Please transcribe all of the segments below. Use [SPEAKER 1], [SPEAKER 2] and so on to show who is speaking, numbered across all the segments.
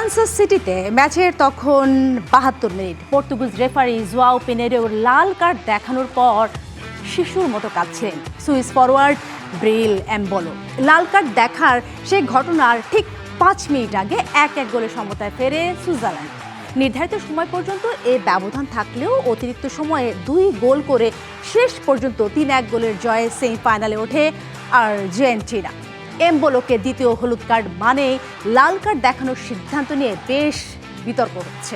[SPEAKER 1] Kansas সিটিতে ম্যাচের তখন ৭২ মিনিট। পর্তুগিজ রেফারি জোয়াও পেনেরোর লাল কার্ড দেখানোর পর শিশুর মতো কাঁদছিলেন সুইস ফরওয়ার্ড ব্রিল এমবোলো। লাল কার্ড দেখার সেই ঘটনার ঠিক ৫ মিনিট আগে ১-১ গোলে সমতায় ফেরে সুইজারল্যান্ড। নির্ধারিত সময় পর্যন্ত এ ব্যবধান থাকলেও অতিরিক্ত সময়ে ২ গোল করে শেষ পর্যন্ত ৩-১ গোলের জয়ে সেমিফাইনালে ওঠে আর্জেন্টিনা। এমবোলোকে দ্বিতীয় হলুদ কার্ড মানে লাল কার্ড দেখানোর সিদ্ধান্ত নিয়ে বেশ বিতর্ক হচ্ছে।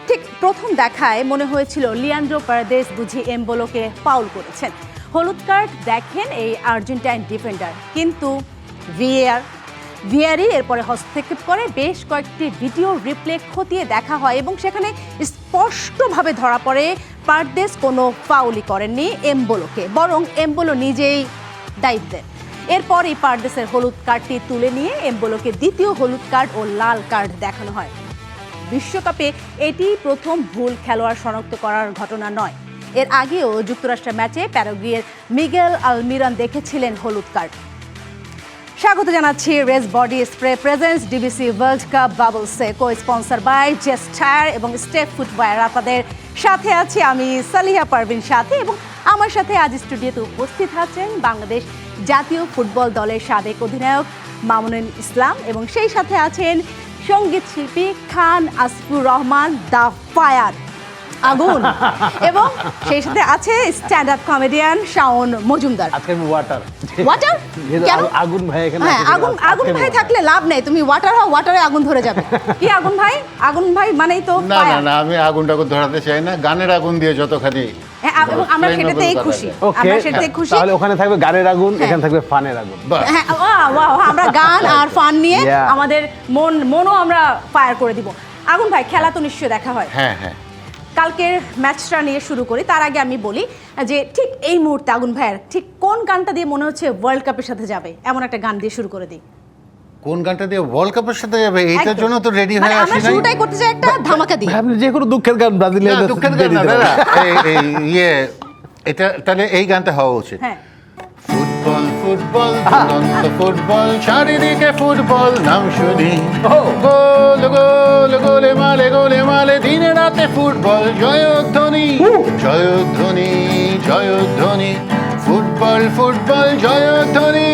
[SPEAKER 1] ঠিক প্রথম দেখায় মনে হয়েছিল লিয়ান্ড্রো পারেদেস বুঝি এমবোলোকে ফাউল করেছেন। হলুদ কার্ড দেখেন এই আর্জেন্টাইন ডিফেন্ডার, কিন্তু ভিআরই এরপরে হস্তক্ষেপ করে বেশ কয়েকটি ভিডিও রিপ্লে খতিয়ে দেখা হয় এবং সেখানে স্পষ্টভাবে ধরা পড়ে পারেদেস কোনো ফাউলই করেননি এমবোলোকে, বরং এমবোলো নিজেই দায়িত্ব দেন। এরপরই পারেদেসের হলুদ কার্ডটি তুলে নিয়ে এমবোলোকে দ্বিতীয় হলুদ কার্ড ও লাল কার্ড দেখানো হয়। বিশ্বকাপে এটি প্রথম ভুল খেলোয়াড় শনাক্ত করার ঘটনা নয়। এর আগেও যুক্তরাষ্ট্রের ম্যাচে প্যারাগুয়ের মিগেল আলমিরান দেখেছিলেন হলুদ কার্ড। স্বাগত জানাচ্ছি race body spray presents DBC world cup বাবলসে, co sponsor by jest tyre এবং স্টেপ ফুটওয়্যার। আপনাদের সাথে আছি আমি সালিহা পারভিন সাথে, এবং আমার সাথে আজ স্টুডিওতে উপস্থিত আছেন বাংলাদেশ জাতীয় ফুটবল দলের সাবেক অধিনায়ক মামুনুল ইসলাম, এবং সেই সাথে আছেন সঙ্গীত শিল্পী খান আসফুর রহমান দা ফায়ার আগুন, এবং সেই সাথে আছে stand up comedian Shaon Majumdar.
[SPEAKER 2] Water
[SPEAKER 1] কেন
[SPEAKER 2] আগুন ভাই এখানে
[SPEAKER 1] আগুন ভাই থাকলে লাভ নেই, তুমি ওয়াটার হও, ওয়াটারে আগুন ধরে যাবে। কি আগুন ভাই মানেই তো
[SPEAKER 3] না না না, আমি আগুনটাকে ধরাতে চাই না, গানের আগুন দিয়ে যতখানি।
[SPEAKER 1] এবং আমরা সেটাতেই খুশি,
[SPEAKER 2] তাহলে ওখানে থাকবে গানের আগুন, এখানে থাকবে ফানের আগুন।
[SPEAKER 1] হ্যাঁ, আমরা গান আর ফান নিয়ে আমাদের মনও আমরা ফায়ার করে দিব। আগুন ভাই, খেলা তো নিশ্চয়ই দেখা হয়।
[SPEAKER 3] হ্যাঁ হ্যাঁ,
[SPEAKER 1] কালকের ম্যাচটা নিয়ে শুরু করি। তার আগে আমি বলি যে ঠিক এই মুহূর্তে আগুন ভাইয়ের ঠিক কোন গানটা দিয়ে মনে হচ্ছে ওয়ার্ল্ড কাপের সাথে যাবে, এমন একটা গান দিয়ে শুরু করে দিই।
[SPEAKER 3] কোন গানটা দিয়ে ওয়ার্ল্ড কাপের সাথে যাবে এইটার জন্য তো রেডি হয়ে আসি
[SPEAKER 1] আমরা
[SPEAKER 3] নাই।
[SPEAKER 1] শুরুটাই করতে চাই একটা ধামাকা দিয়ে।
[SPEAKER 2] আপনি যে কোনো দুঃখের গান ব্রাজিলিয়ান
[SPEAKER 3] না, দুঃখের গান না দাদা, এটা তাহলে এই গানটা হওয়া উচিত।
[SPEAKER 1] হ্যাঁ,
[SPEAKER 3] ফুটবল ফুটবল দুরন্ত ফুটবল, চারিদিকে ফুটবল নাম শুনি, গোল গোল গোলে মালে দিনে রাতে ফুটবল জয়ধ্বনি জয়ধ্বনি জয়ধ্বনি, ফুটবল ফুটবল জয়ধ্বনি।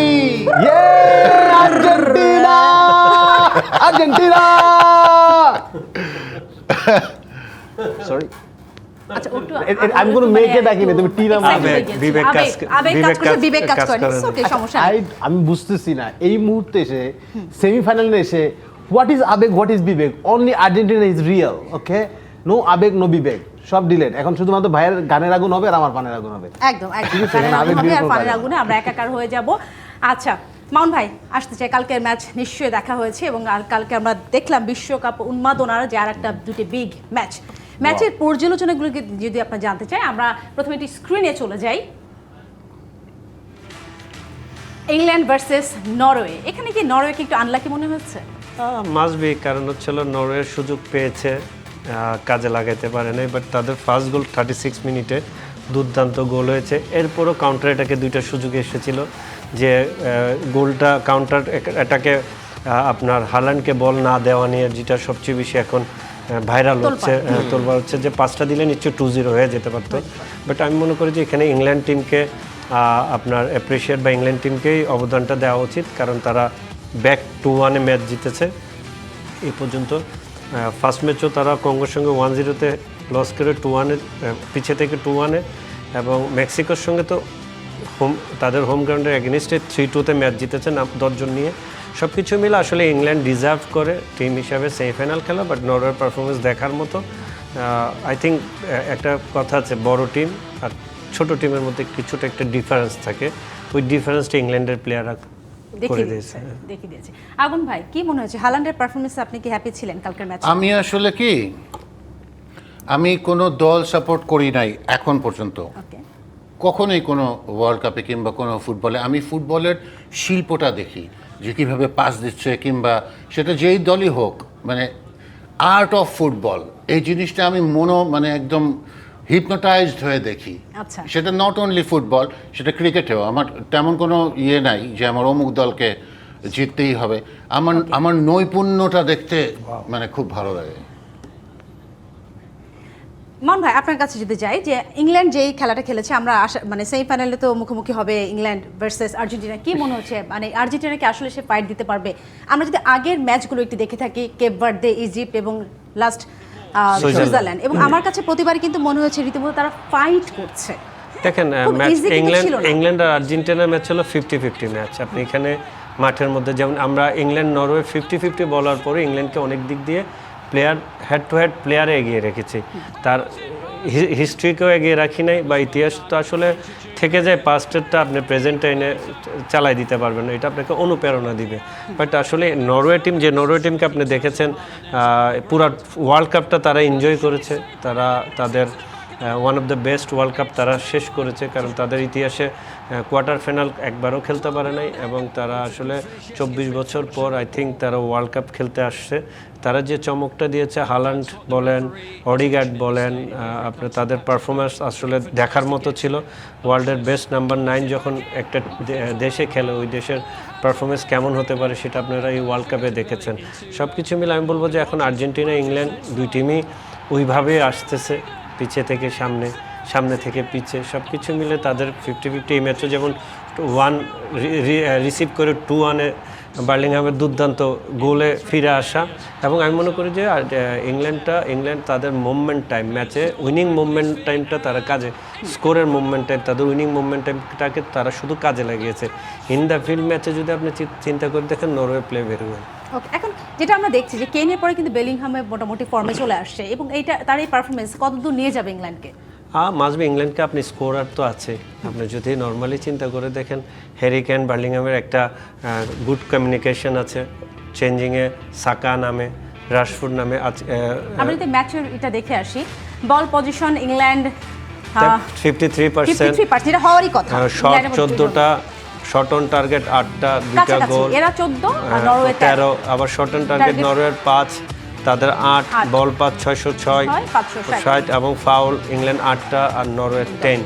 [SPEAKER 2] আর্জেন্টিনা আর্জেন্টিনা সরি,
[SPEAKER 1] আচ্ছা একটু
[SPEAKER 2] আমি কোনো মেয়েকে ডাকিনি, তুমি টিনা
[SPEAKER 1] বিবেক কাজ করে। ওকে, সমস্যা নাই।
[SPEAKER 2] আমি বুঝতেছি না এই মুহূর্তে এসে সেমিফাইনালে এসে হোয়াট ইজ আবেগ, হোয়াট ইজ বিবেক? Only Argentina is real, okay? No আবেগ, নো বিবেক, সব ডিলেট। এখন শুধুমাত্র ভাইয়ের গানের আগুন হবে আর আমার পানের আগুন হবে।
[SPEAKER 1] একদম পানের আগুনে আমরা একাকার হয়ে যাব। আচ্ছা মাউন ভাই, আসতে চাই, কালকের ম্যাচ নিশ্চয়ই দেখা হয়েছে, এবং কালকে আমরা দেখলাম বিশ্বকাপ উন্মাদনার যে আর একটা দুটি বিগ ম্যাচের পর্যালোচনাগুলোকে যদি আপনারা জানতে চাই, আমরা প্রথমে একটি স্ক্রিনে চলে যাই। ইংল্যান্ড ভার্সেস নরওয়ে, এখানে কি নরওয়েকে একটু আনলাকি মনে হচ্ছে?
[SPEAKER 4] মাস্ট বি, কারণ হচ্ছিল নরওয়ের সুযোগ পেয়েছে, কাজে লাগাতে পারে নাই, বাট তাদের ফার্স্ট গোল 36 মিনিটে দুর্দান্ত গোল হয়েছে। এরপরও কাউন্টার অ্যাটাকে দুইটা সুযোগ এসেছিল, যে গোলটা কাউন্টার অ্যাটাকে আপনার হালান্ডকে বল না দেওয়া নিয়ে, যেটা সবচেয়ে বেশি এখন ভাইরাল হচ্ছে, তোলবার হচ্ছে, যে 5টা দিলে নিশ্চয়ই 2-0 হয়ে যেতে পারতো। বাট আমি মনে করি যে এখানে ইংল্যান্ড টিমকে আপনার অ্যাপ্রিসিয়েট বা ইংল্যান্ড টিমকেই অবদানটা দেওয়া উচিত, কারণ তারা ব্যাক 2-1 ম্যাচ জিতেছে এই পর্যন্ত। ফার্স্ট ম্যাচও তারা কঙ্গোর সঙ্গে 1-0 লস করে 2-1 পিছিয়ে থেকে 2-1, এবং মেক্সিকোর সঙ্গে তো তাদের হোম গ্রাউন্ডের এগেনিস্টে 3-2 ম্যাচ জিতেছে 10 জন নিয়ে। সব কিছু মিলে আসলে ইংল্যান্ড ডিজার্ভ করে টিম হিসাবে সেমিফাইনাল খেলা, বাট নরওয়ের পারফরমেন্স দেখার মতো। আই থিঙ্ক একটা কথা আছে, বড় টিম আর ছোট টিমের মধ্যে কিছুটা একটা ডিফারেন্স থাকে, ওই ডিফারেন্সটা ইংল্যান্ডের প্লেয়াররা করে দিয়েছে।
[SPEAKER 1] দেখিয়ে দিয়েছে। আগুন ভাই, কি মনে হচ্ছে হালান্ডের পারফরমেন্সে আপনি কি হ্যাপি ছিলেন কালকের ম্যাচে?
[SPEAKER 3] আমি কোনো দল সাপোর্ট করি নাই এখন পর্যন্ত, কখনোই কোনো ওয়ার্ল্ড কাপে কিংবা কোনো ফুটবলে। আমি ফুটবলের শিল্পটা দেখি, যে কীভাবে পাস দিচ্ছে, কিংবা সেটা যেই দলই হোক, মানে আর্ট অফ ফুটবল, এই জিনিসটা আমি মানে একদম হিপনোটাইজড হয়ে দেখি। সেটা নট অনলি ফুটবল, সেটা ক্রিকেটেও। আমার তেমন কোনো নাই যে আমার অমুক দলকে জিততেই হবে। আমার নৈপুণ্যটা দেখতে মানে খুব ভালো লাগে।
[SPEAKER 1] মান ভাই আপনার কাছে যদি যাই যে ইংল্যান্ড যেই খেলাটা খেলেছে আমরা মানে সেমিফাইনালে তো মুখোমুখি হবে ইংল্যান্ড ভার্সেস আর্জেন্টিনা, কি মনে হচ্ছে মানে আর্জেন্টিনা কি আসলে সে ফাইট দিতে পারবে? আমরা যদি আগের ম্যাচগুলো একটু দেখে থাকি, কেপ ভার্দে, ইজিপ্ট এবং লাস্ট সুইজারল্যান্ড, এবং আমার কাছে প্রতিবারই কিন্তু মনে হয়েছে রীতিমতো তারা ফাইট করছে।
[SPEAKER 4] দেখেন
[SPEAKER 1] খুব
[SPEAKER 4] ম্যাচ
[SPEAKER 1] easy কিন্তু ছিল না।
[SPEAKER 4] ইংল্যান্ড আর আর্জেন্টিনার ম্যাচ হলো 50-50 ম্যাচ। আপনি এখানে মাঠের মধ্যে যেমন আমরা ইংল্যান্ড নরওয়ে 50-50 বলার পরে ইংল্যান্ডকে অনেক দিক দিয়ে প্লেয়ার হেড টু হেড প্লেয়ারে এগিয়ে রেখেছি, তার হিস্ট্রিকেও এগিয়ে রাখি নাই, বা ইতিহাস তো আসলে থেকে যায়, পাস্টেরটা আপনি প্রেজেন্টে এনে চালাই দিতে পারবেন না, এটা আপনাকে অনুপ্রেরণা দিবে। বাট আসলে নরওয়ে টিমকে আপনি দেখেছেন পুরো ওয়ার্ল্ড কাপটা তারা এনজয় করেছে, তারা তাদের one of the best world cup তারা শেষ করেছে, কারণ তাদের ইতিহাসে কোয়ার্টার ফাইনাল একবারও খেলতে পারে নাই, এবং তারা আসলে 24 বছর পর আই থিঙ্ক তারা ওয়ার্ল্ড কাপ খেলতে আসছে। তারা যে চমকটা দিয়েছে, হালান্ড বলেন, অডিগার্ড বলেন, আপনার তাদের পারফরমেন্স আসলে দেখার মতো ছিল। ওয়ার্ল্ডের বেস্ট নাম্বার 9 যখন একটা দেশে খেলে, ওই দেশের পারফরমেন্স কেমন হতে পারে সেটা আপনারা এই ওয়ার্ল্ড কাপে দেখেছেন। সব কিছু মিলে আমি বলবো যে এখন আর্জেন্টিনা ইংল্যান্ড দুই টিমই ওইভাবেই আসতেছে, পিছে থেকে সামনে, সামনে থেকে পিছে, সব কিছু মিলে তাদের 50-50। এই ম্যাচও যেমন 1 রিসিভ করে 2-1-এ বার্লিংহামের দুর্দান্ত গোলে ফিরে আসা, এবং আমি মনে করি যে ইংল্যান্ড তাদের মুভমেন্ট টাইম, ম্যাচে উইনিং মুভমেন্ট টাইমটা তারা কাজে, স্কোরের মুভমেন্ট টাইম, তাদের উইনিং মুভমেন্ট টাইমটাকে তারা শুধু কাজে লাগিয়েছে। ইন দ্য ফিল্ড ম্যাচে যদি আপনি চিন্তা করে দেখেন, নরওয়ে প্লে ভেরি ওয়েল।
[SPEAKER 1] ওকে, এখন যেটা আমরা দেখছি যে কেনের পরে কিন্তু বেলিংহামে মোটামুটি ফর্মে চলে আসছে, এবং এইটা তার এই পারফরমেন্স কতদূর নিয়ে যাবে ইংল্যান্ডকে?
[SPEAKER 4] মাসবে ইংল্যান্ডকে আপনি স্কোরার তো আছে, আপনি যদি নর্মালি চিন্তা করে দেখেন, হ্যারি কেন বার্লিংহামের একটা গুড কমিউনিকেশন আছে, চেঞ্জিংয়ে সাকা নামে, রাশফোর্ড নামে।
[SPEAKER 1] আমরা যদি ম্যাচের এটা দেখে আসি, বল পজিশন ইংল্যান্ড
[SPEAKER 4] 53%,
[SPEAKER 1] যেটা হওয়ারই কথা,
[SPEAKER 4] শট 14টা, শট অন টার্গেট 8টা, 2টা গোল,
[SPEAKER 1] এরা 14 আর নরওয়ে
[SPEAKER 4] 13, আবার শট অন টার্গেট নরওয়ের 5, তাদের 8, বল পাস 606, এবং ফাউল ইংল্যান্ড 8টা আর নরওয়ে 10।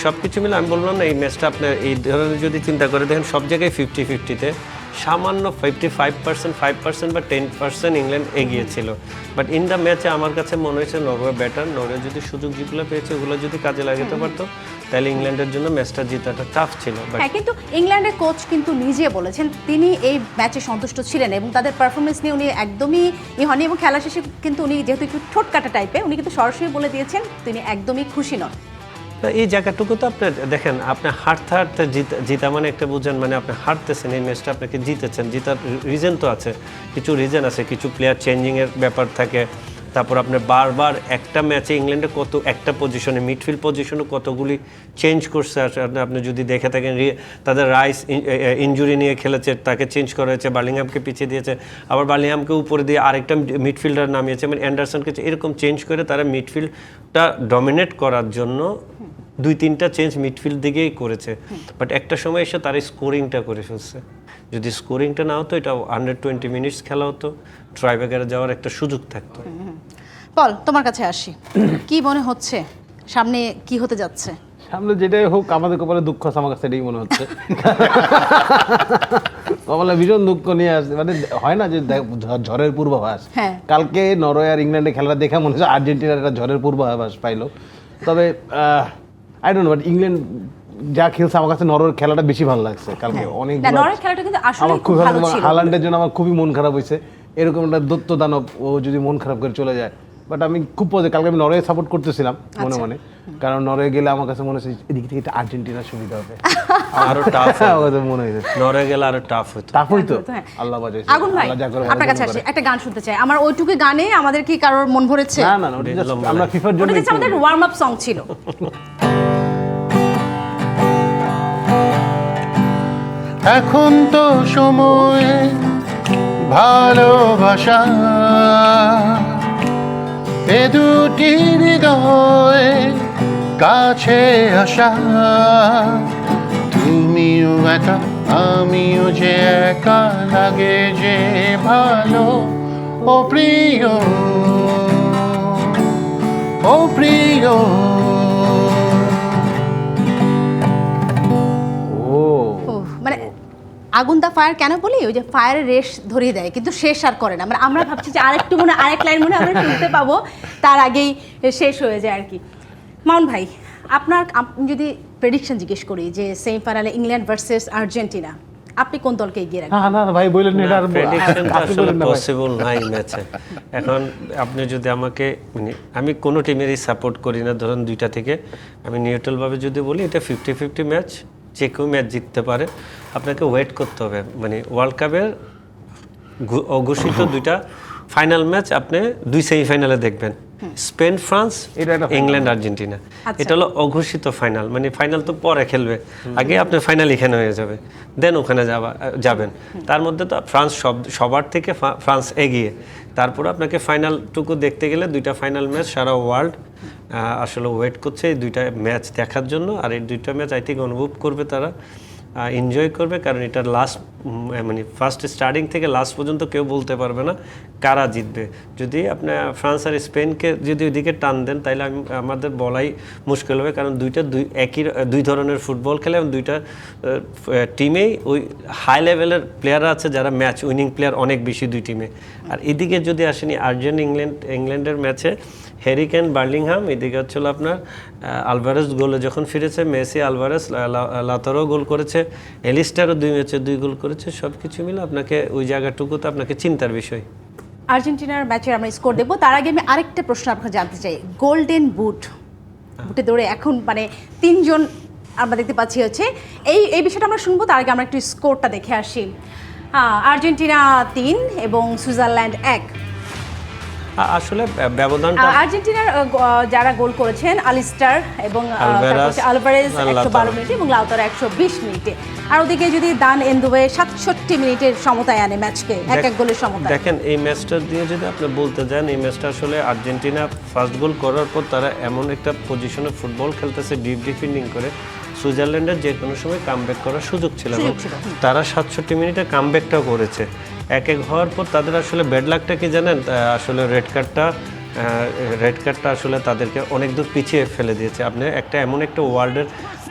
[SPEAKER 4] সব কিছু মিলে আমি বললাম না, এই ম্যাচটা আপনার এই ধরনের যদি চিন্তা করে দেখেন, সব জায়গায় 50-50-তে, সামান্য 5% বা 10% ইংল্যান্ড এগিয়েছিল। বাট ইন দ্য ম্যাচে আমার কাছে মনে হয়েছে নরওয়ে বেটার। নরওয়ে যদি সুযোগ যেগুলো পেয়েছে ওগুলো যদি কাজে লাগাতে পারতো, তাহলে ইংল্যান্ডের জন্য ম্যাচটা জেতাটা টাফ ছিল।
[SPEAKER 1] হ্যাঁ, কিন্তু ইংল্যান্ডের কোচ কিন্তু নিজে বলেছেন তিনি এই ম্যাচে সন্তুষ্ট ছিলেন, এবং তাদের পারফরমেন্স নিয়ে উনি একদমই হননি, এবং খেলা শেষে কিন্তু উনি যেহেতু একটু ঠোঁট কাটা টাইপের, উনি কিন্তু সরাসরি বলে দিয়েছেন তিনি একদমই খুশি নন।
[SPEAKER 4] এই জায়গাটুকু তো আপনি দেখেন, আপনি হারতে হারতে জিতা মানে একটা বুঝেন, মানে আপনি হারতেছেন, এই ম্যাচটা আপনাকে জিতেছেন, জিতার রিজন তো আছে, কিছু রিজন আছে, কিছু প্লেয়ার চেঞ্জিংয়ের ব্যাপার থাকে, তারপর আপনি বারবার একটা ম্যাচে ইংল্যান্ডে কত একটা পজিশনে, মিডফিল্ড পজিশনে কতগুলি চেঞ্জ করছে। আপনি যদি দেখে থাকেন, তাদের রাইস ইনজুরি নিয়ে খেলেছে, তাকে চেঞ্জ করা হয়েছে, বার্লিংহামকে পিছিয়ে দিয়েছে, আবার বার্লিংহামকে উপরে দিয়ে আরেকটা মিডফিল্ডার নামিয়েছে, মানে অ্যান্ডারসনকে, এরকম চেঞ্জ করে তারা মিডফিল্ডটা ডমিনেট করার জন্য 2-3টা চেঞ্জ মিডফিল্ড দিকেই করেছে। বাট একটা সময় এসে তারা স্কোরিংটা করে ফেলছে। যদি স্কোরিংটা না হতো, এটা 120 মিনিটস খেলা হতো, ট্রাইব্রেকারে যাওয়ার একটা সুযোগ থাকতো।
[SPEAKER 1] বল, তোমার কাছে আসি, কি মনে হচ্ছে সামনে কি হতে যাচ্ছে?
[SPEAKER 2] সামনে যেটাই হোক, আমাদের কপালে দুঃখ আছে, আমার কাছে এটাই মনে হচ্ছে। কপালে ভীষণ দুঃখ নিয়ে আসছে, মানে হয় না যে ঝড়ের পূর্বাভাস। কালকে নরওয়ে আর ইংল্যান্ডের খেলাটা দেখে মনে হচ্ছে আর্জেন্টিনার একটা ঝড়ের পূর্বাভাস পাইলো। তবে I don't know, but England যা খেলছে, আমার কাছে নরওয়ের খেলাটা বেশি ভালো লাগছে কালকে। অনেক
[SPEAKER 1] নরওয়ের খেলাটা কিন্তু আসলে
[SPEAKER 2] খুব ভালো ছিল। হালান্ডের জন্য আমার খুবই মন খারাপ হয়েছে, এরকম একটা দত্ত দানব ও যদি মন খারাপ করে চলে যায়। বাট আমি খুব কালকে আমি নরওয়ে সাপোর্ট করতেছিলাম মনে মনে, কারণ নরওয়ে গেলে আমার কাছে মনে হচ্ছে এদিক থেকে একটা আর্জেন্টিনার সুবিধা হবে,
[SPEAKER 4] আরো টাফ
[SPEAKER 2] মনে হয়েছে।
[SPEAKER 4] নরওয়ে গেলে আরো টাফ হতো,
[SPEAKER 2] টাফ হইতো। আল্লাহ বাঁচাইছে।
[SPEAKER 1] আগুন ভাই, আপনার কাছে আসি, একটা গান শুনতে চাই। আমার ওইটুকু গানে আমাদের কি কারোর মন ভরেছে?
[SPEAKER 2] না, আমরা ফিফার জন্য
[SPEAKER 1] আমাদের ওয়ার্ম আপ সং ছিল।
[SPEAKER 3] এখন তো সময় ভালোবাসা, এ দুটি হৃদয় কাছে আসা, তুমিও একা আমিও যে একা, লাগে যে ভালো, ও প্রিয়, ও প্রিয়।
[SPEAKER 1] মানে আগুন দা ফায়ার কেন বলি, ওই যে ফায়ারের রেশ ধরিয়ে দেয় কিন্তু শেষ আর করে না, মানে আমরা ভাবছি যে আরেকটু মনে আরেক লাইন মনে হয় আমরা শুনতে পাবো, তার আগেই শেষ হয়ে যায় আর কি। মামুন ভাই, আপনি যদি প্রেডিকশন জিজ্ঞেস করি যে সেমিফাইনালে ইংল্যান্ড ভার্সেস আর্জেন্টিনা, আপনি কোন দলকে এগিয়ে রাখবেন?
[SPEAKER 2] না ভাই বলেন না, এটা আর
[SPEAKER 4] প্রেডিকশন
[SPEAKER 2] আপনি
[SPEAKER 4] আসলে
[SPEAKER 2] বলেন না ভাই।
[SPEAKER 4] পসিবল নাই ম্যাচে। এখন আপনি যদি আমাকে, মানে আমি কোনো টিমেরই সাপোর্ট করি না, ধরুন দুইটা থেকে আমি নিউট্রাল ভাবে যদি বলি, এটা 50-50 ম্যাচ, যে কেউ ম্যাচ জিততে পারে। আপনাকে ওয়েট করতে হবে, মানে ওয়ার্ল্ড কাপের অঘোষিত দুইটা ফাইনাল ম্যাচ আপনি দুই সেমিফাইনালে দেখবেন, স্পেন ফ্রান্স,
[SPEAKER 2] এটা একটা
[SPEAKER 4] ইংল্যান্ড আর্জেন্টিনা।
[SPEAKER 1] আচ্ছা।
[SPEAKER 4] এটা হলো অঘোষিত ফাইনাল, মানে ফাইনাল তো পরে খেলবে, আগে আপনার ফাইনাল এখানে হয়ে যাবে, দেন ওখানে যাবেন। তার মধ্যে তো ফ্রান্স সবার থেকে ফ্রান্স এগিয়ে, তারপর আপনাকে ফাইনালটুকু দেখতে গেলে দুইটা ফাইনাল ম্যাচ সারা ওয়ার্ল্ড আসলে ওয়েট করছে এই দুইটা ম্যাচ দেখার জন্য। আর এই দুইটা ম্যাচ আই থিঙ্ক অনুভব করবে তারা, এনজয় করবে, কারণ এটার লাস্ট, মানে ফার্স্ট স্টার্টিং থেকে লাস্ট পর্যন্ত কেউ বলতে পারবে না কারা জিতবে। যদি আপনি ফ্রান্স আর স্পেনকে যদি ওইদিকে টান দেন, তাহলে আমাদের বলাই মুশকিল হবে, কারণ দুই ধরনের ফুটবল খেলে এবং দুইটা টিমেই ওই হাই লেভেলের প্লেয়ার আছে যারা ম্যাচ উইনিং প্লেয়ার অনেক বেশি দুই টিমে। আর এদিকে যদি আসেনি ইংল্যান্ডের ম্যাচে হ্যারি কেন, বার্লিংহাম, এদিকে হচ্ছিল আপনার আলভারেজ গোলে যখন ফিরেছে, মেসি, আলভারেজ, লাউতারো গোল করেছে, এলিস্টারও 2 ম্যাচে 2 গোল করেছে। সব কিছু মিলে আপনাকে ওই জায়গাটুকুতে আপনাকে চিন্তার বিষয়।
[SPEAKER 1] আর্জেন্টিনার ম্যাচের আমরা স্কোর দেখবো, তার আগে আমি আরেকটা প্রশ্ন আপনাকে জানতে চাই। গোল্ডেন বুটে দৌড়ে এখন মানে 3 জন আমরা দেখতে পাচ্ছি হচ্ছে, এই বিষয়টা আমরা শুনবো, তার আগে আমরা একটু স্কোরটা দেখে আসি। আর্জেন্টিনা 3 এবং সুইজারল্যান্ড 1।
[SPEAKER 4] আসলে ব্যবধানটা
[SPEAKER 1] আর্জেন্টিনার যারা গোল করেছেন, আলিস্টার এবং আলভারেজ 112 মিনিটে এবং লাউতারো 120 মিনিটে। আর ওদিকে যদি দান এন্দুয়ে 67 মিনিটের সমতায় আনে ম্যাচকে, এক গোলের সমতায়।
[SPEAKER 4] দেখেন এই ম্যাচটা দিয়ে যদি আপনি বলতে যান, এই ম্যাচটা আসলে আর্জেন্টিনা ফার্স্ট গোল করার পর তারা এমন একটা পজিশনে ফুটবল খেলতেছে, ডিপ ডিফেন্ডিং করে, সুইজারল্যান্ডের যে কোনো সময় কামব্যাক করার সুযোগ ছিল। তারা 67 মিনিটে কামব্যাকটাও করেছে। এক হওয়ার পর তাদের আসলে ব্যাড লাকটা কি জানেন, আসলে রেড কার্ডটা আসলে তাদেরকে অনেক দূর পিছিয়ে ফেলে দিয়েছে। আপনি এমন একটা ওয়ার্ল্ডের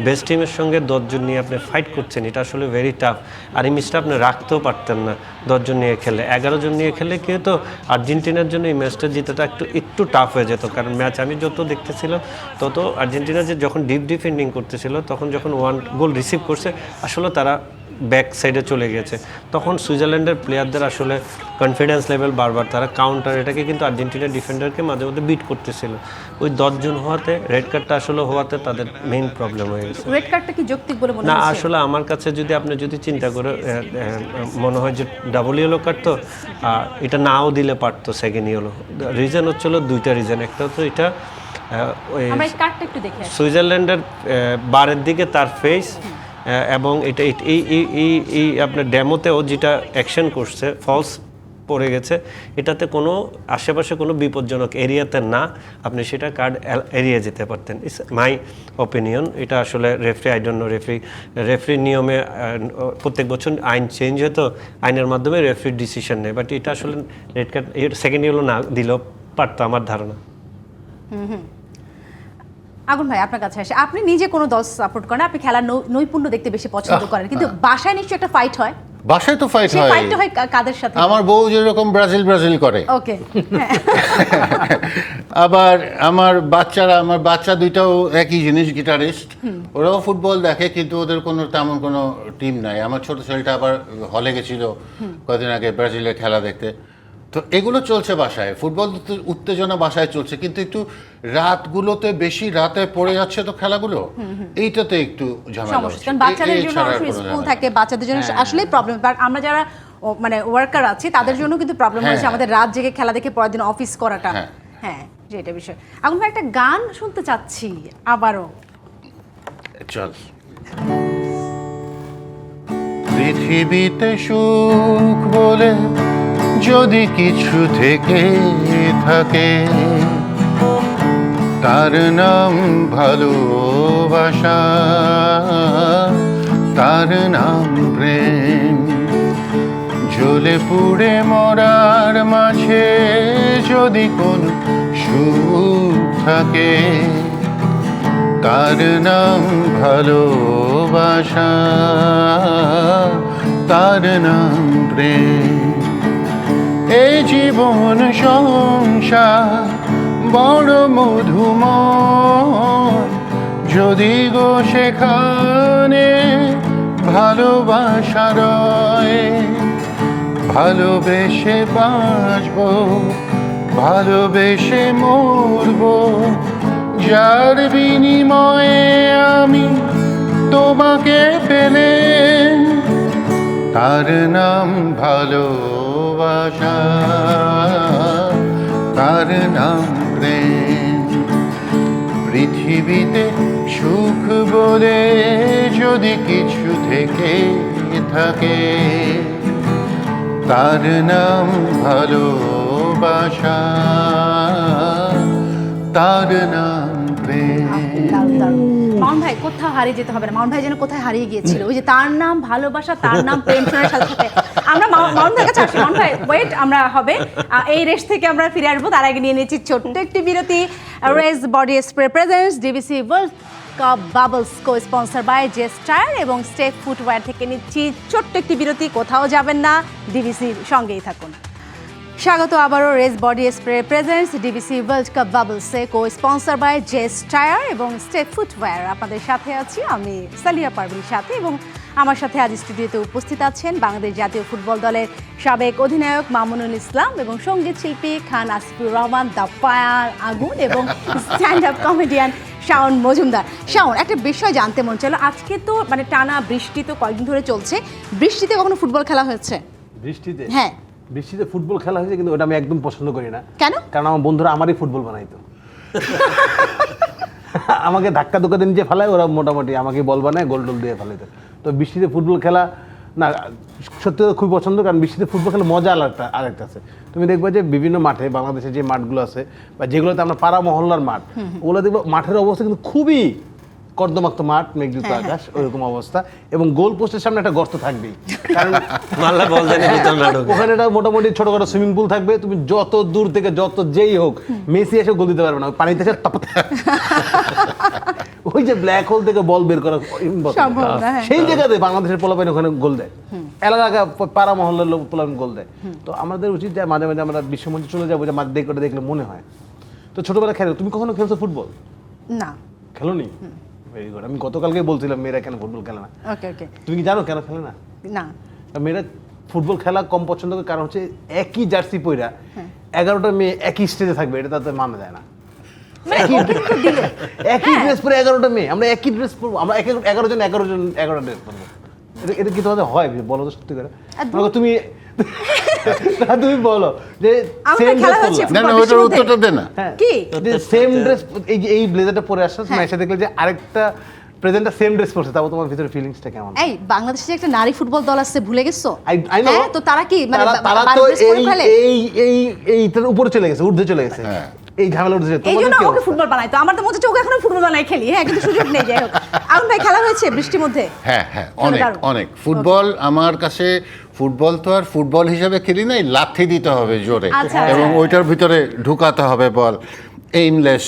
[SPEAKER 4] বেস্ট টিমের সঙ্গে 10 জন নিয়ে আপনি ফাইট করছেন, এটা আসলে ভেরি টাফ। আর এই ম্যাচটা আপনি রাখতেও পারতেন না 10 জন নিয়ে খেলে। 11 জন নিয়ে খেলে কি হতো, আর্জেন্টিনার জন্য এই ম্যাচটা জিতাটা একটু টাফ হয়ে যেত। কারণ ম্যাচ আমি যত দেখতেছিলাম তত আর্জেন্টিনা যে যখন ডিপ ডিফেন্ডিং করতেছিল, তখন যখন 1 গোল রিসিভ করছে, আসলে তারা ব্যাক সাইডে চলে গেছে। তখন সুইজারল্যান্ডের প্লেয়ারদের আসলে কনফিডেন্স লেভেল বারবার, তারা কাউন্টার এটাকে কিন্তু আর্জেন্টিনার ডিফেন্ডারকে মাঝে মধ্যে বিট করতেছিল। ওই 10 জন হওয়াতে, রেড কার্ডটা আসলে হওয়াতে তাদের মেইন প্রবলেম হয়ে গেছে।
[SPEAKER 1] রেড কার্ডটা কি যৌক্তিক বলে মনে
[SPEAKER 4] না,
[SPEAKER 1] হচ্ছে?
[SPEAKER 4] আসলে আমার কাছে আপনি যদি চিন্তা করে মনে হয় যে ডাবল ইয়েলো কার্ড তো এটা নাও দিলে পারতো সেকেন্ড ইয়েলো। রিজন হচ্ছিল 2টা রিজন। একটা হচ্ছে এটা
[SPEAKER 1] আমরা এই কার্ডটা একটু দেখে আসি।
[SPEAKER 4] সুইজারল্যান্ডের বারের দিকে তার ফেস, এবং এটা এই আপনার ডেমোতেও যেটা অ্যাকশন করছে, ফলস পড়ে গেছে, এটাতে কোনো আশেপাশে কোনো বিপজ্জনক এরিয়াতে না, আপনি সেটা কার্ড এড়িয়ে যেতে পারতেন। It's my opinion. এটা আসলে referee, I don't know, referee নিয়মে প্রত্যেক বছর আইন চেঞ্জ হতো, আইনের মাধ্যমে রেফারির ডিসিশন নেয়। বাট এটা আসলে রেড কার্ড সেকেন্ড ইয়েলো না দিলেও পারতো আমার ধারণা।
[SPEAKER 1] আগুন ভাই, আপনার কাছে আসে, আপনি নিজে কোনো দল সাপোর্ট করেন, আপনি খেলার নৈপুণ্য দেখতে বেশি পছন্দ করেন, কিন্তু বাসায় নিশ্চয়ই একটা ফাইট হয়।
[SPEAKER 3] বাসায় তো ফাইট
[SPEAKER 1] সেই
[SPEAKER 3] হয়।
[SPEAKER 1] ফাইটটা হয় কাদের সাথে?
[SPEAKER 3] আমার বউ যেরকম ব্রাজিল করে,
[SPEAKER 1] ওকে।
[SPEAKER 3] আবার আমার বাচ্চা দুইটাও একই জিনিস, গিটারিস্ট, ওরাও ফুটবল দেখে, কিন্তু ওদের কোনো তেমন কোনো টিম নাই। আমার ছোট ছেলেটা আবার হলে গেছিল কয়েকদিন আগে ব্রাজিলের খেলা দেখতে। তো এগুলো চলছে বাসায়, ফুটবল উত্তেজনা বাসায় চলছে, কিন্তু একটু রাতগুলোতে বেশি রাতে পড়ে যাচ্ছে তো খেলাগুলো, এইটাতে একটু ঝামেলা
[SPEAKER 1] সমস্যা,
[SPEAKER 3] হচ্ছে।
[SPEAKER 1] কারণ বাচ্চাদের জন্য আসলে স্কুল থাকে, বাচ্চাদের জন্য আসলেই প্রবলেম। আমরা যারা মানে ওয়ার্কার আছি তাদের জন্য কিন্তু প্রবলেম হচ্ছে, আমাদের রাত জেগে খেলা দেখে পরের দিন অফিস করাটা। হ্যাঁ, যেটা বিষয়। আগুন ভাই, একটা গান শুনতে চাচ্ছি আবারও।
[SPEAKER 3] চল। পৃথিবীতে সুখ বলে যদি কিছু থেকে থাকে, তার নাম ভালোবাসা, তার নাম প্রেম। জ্বলে পুড়ে মরার মাঝে যদি কোন সুখ থাকে, তার নাম ভালোবাসা, তার নাম প্রেম। এই জীবন সংসার বড় মধুময়, যদি গো সেখানে ভালোবাসা রয়। ভালোবেসে বাঁচবো, ভালোবেসে মরবো, যার বিনিময়ে আমি তোমাকে পেলে, তার নাম ভালোবাসা, তার নাম প্রেম। পৃথিবীতে সুখ বলে যদি কিছু থেকে থাকে, তার নাম ভালোবাসা, তার নাম প্রেম।
[SPEAKER 1] দারুণ, দারুণ। মামুন ভাই কোথাও হারিয়ে যেতে হবে না, মামুন ভাই যেন কোথায় হারিয়ে গিয়েছিল, ওই যে তার নাম ভালোবাসা, তার নাম প্রেম শোনার সাথে সাথে আমরা মামুন ভাইয়ের কাছে আসি। মামুন ভাই ওয়েট, আমরা হবে এই রেস থেকে আমরা ফিরে আসবো, তার আগে নিয়ে নিচ্ছি ছোট্ট একটি বিরতি। Race body spray presents DVC world cup bubbles co sponsor by JS tyre এবং স্টেপ ফুটওয়্যার থেকে নিচ্ছি ছোট্ট একটি বিরতি, কোথাও যাবেন না, ডিভিসির সঙ্গেই থাকুন। স্বাগত আবারও race body spray presents DVC world cup বাবলসে co sponsor by JS tyre এবং স্টেপ ফুটওয়্যার। আপনাদের সাথে আছি আমি সালিয়া পারভীর সাথে, এবং আমার সাথে আজ স্টুডিওতে উপস্থিত আছেন বাংলাদেশ জাতীয় ফুটবল দলের সাবেক অধিনায়ক মামুনুল ইসলাম এবং সঙ্গীত শিল্পী খান আসিফুর রহমান দ্য ফায়ার আগুন এবং stand up comedian Shaon Majumdar. Shaon, একটা বিষয় জানতে মন চাইলো, আজকে তো মানে টানা বৃষ্টি তো কয়েকদিন ধরে চলছে, বৃষ্টিতে কখনো ফুটবল খেলা হয়েছে?
[SPEAKER 2] বৃষ্টিতে?
[SPEAKER 1] হ্যাঁ।
[SPEAKER 2] বৃষ্টিতে ফুটবল খেলা হয়েছে, কিন্তু ওটা আমি একদম পছন্দ করি না।
[SPEAKER 1] কেন?
[SPEAKER 2] কারণ আমার বন্ধুরা আমারই ফুটবল বানাইতো। আমাকে ধাক্কা ধোক্কা দিয়ে নিচে ফেলায়, ওরা মোটামুটি আমাকে বল বানায়, গোল টোল দিয়ে ফেলাইতো। তো বৃষ্টিতে ফুটবল খেলা না সত্যি খুবই পছন্দ, কারণ বৃষ্টিতে ফুটবল খেলা মজা আরেকটা আছে। তুমি দেখবে যে বিভিন্ন মাঠে, বাংলাদেশে যে মাঠগুলো আছে বা যেগুলোতে আমরা পাড়া মহল্লার মাঠ, ওগুলো দেখবো মাঠের অবস্থা কিন্তু খুবই কর্দমাক্ত মাঠ, মেঘযুক্ত আকাশ, ওইরকম অবস্থা, এবং গোল পোস্টের সামনে একটা গর্ত থাকবেই, কারণ
[SPEAKER 4] মাল্লা বল জানি ভিতর না ঢোকে।
[SPEAKER 2] ওখানে একটা মোটামুটি ছোটখাটো সুইমিং পুল থাকবে, তুমি যত দূর থেকে যত যেই হোক মেসি এসে গোল দিতে পারবে না, পানিতে এসে ওই যে ব্ল্যাক হোল থেকে বল বের করা
[SPEAKER 1] সম্ভব না, হ্যাঁ।
[SPEAKER 2] সেই জায়গাতে বাংলাদেশের পোলাপাইন ওখানে গোল দেয়, এলাকা পাড়া মহল্লার লোক পোলাপাইন গোল দেয়। তো আমাদের উচিত যে মাঝে মাঝে আমরা বিশ্বমঞ্চে চলে যাবো, যে মাঠ দেখে দেখলে মনে হয়। তো ছোটবেলা খেলো, তুমি কখনো খেলছো ফুটবল?
[SPEAKER 1] না।
[SPEAKER 2] খেলোনি? Very good. আমি গতকালকে বলছিলাম মেয়েরা কেন ফুটবল খেলে না।
[SPEAKER 1] ওকে ওকে।
[SPEAKER 2] তুমি কি জানো কেন খেলে না?
[SPEAKER 1] না।
[SPEAKER 2] মেয়েরা ফুটবল খেলা কম পছন্দ করে, কারণ হচ্ছে একই জার্সি পইরা 11টা মেয়ে একই স্টেজে থাকবে, এটা তাদের মানা যায় না। একই ড্রেস পরে 11টা মেয়ে, আমরা একই ড্রেস পরবো, আমরা 11 জন 11টা ড্রেস পরবো, এটা কি তোমাদের হয়? বলো তো সত্যি করে। তুমি তুমি বলো যে সেম ড্রেস,
[SPEAKER 3] না না ওটার উত্তরটা দে না।
[SPEAKER 1] কি
[SPEAKER 2] সেম ড্রেস, এই ব্লেজারটা পরে আসছো, তুমি এসে দেখলে যে আরেকটা প্রেজেন্টটা সেম ড্রেস পরছে, তারপর তোমার ভিতরে ফিলিংসটা কেমন?
[SPEAKER 1] এই বাংলাদেশে যে একটা নারী ফুটবল দল আছে, ভুলে গেছো?
[SPEAKER 2] I know.
[SPEAKER 1] তো তারা কি মানে
[SPEAKER 2] তারা তো এইটার উপরে চলে গেছে, ঊর্ধ্বে চলে গেছে, এই ঝামেলা উঠেছে।
[SPEAKER 1] এই জন্য ওকে ফুটবল বানাইতো, আমার তো মনে হচ্ছে ওকে এখন ফুটবল বানাই খেলি, হ্যাঁ, কিন্তু সুযোগ নেই। যাই হোক, আগুন ভাই খেলা হয়েছে বৃষ্টির মধ্যে?
[SPEAKER 3] হ্যাঁ হ্যাঁ, অনেক অনেক ফুটবল। আমার কাছে ফুটবল তো আর ফুটবল হিসাবে খেলি নাই, লাথি দিতে হবে জোরে,
[SPEAKER 1] আচ্ছা,
[SPEAKER 3] এবং ওইটার ভিতরে ঢুকাতে হবে বল, এইমলেস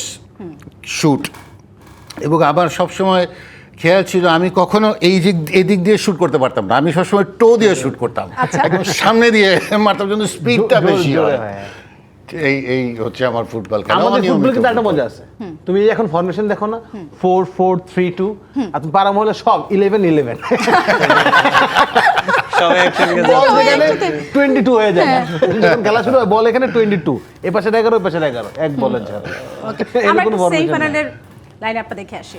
[SPEAKER 3] শুট। এবং আবার সবসময় খেয়াল ছিল, আমি কখনো এদিক দিয়ে শুট করতে পারতাম না, আমি সবসময় টো দিয়ে শুট করতাম, একদম সামনে দিয়ে মারতাম, কিন্তু স্পিডটা বেশি হয়। এই হচ্ছে আমার ফুটবল খেলা।
[SPEAKER 2] আমাদের ফুটবল কিন্তু একটা মজা আছে, তুমি এখন ফরমেশন দেখো না, 4-4-3-2, আর তুমি পাড়া মহলে সব 11-11,
[SPEAKER 4] সবাই একসঙ্গে
[SPEAKER 2] বল এখানে 22 হয়ে যায়। যখন খেলা শুরু হয় বল এখানে 22, এই পাশে 11, ওই পাশে 11, এক বলের ঝাড়।
[SPEAKER 1] আমরা সেমিফাইনালের লাইন আপটা দেখে আসি।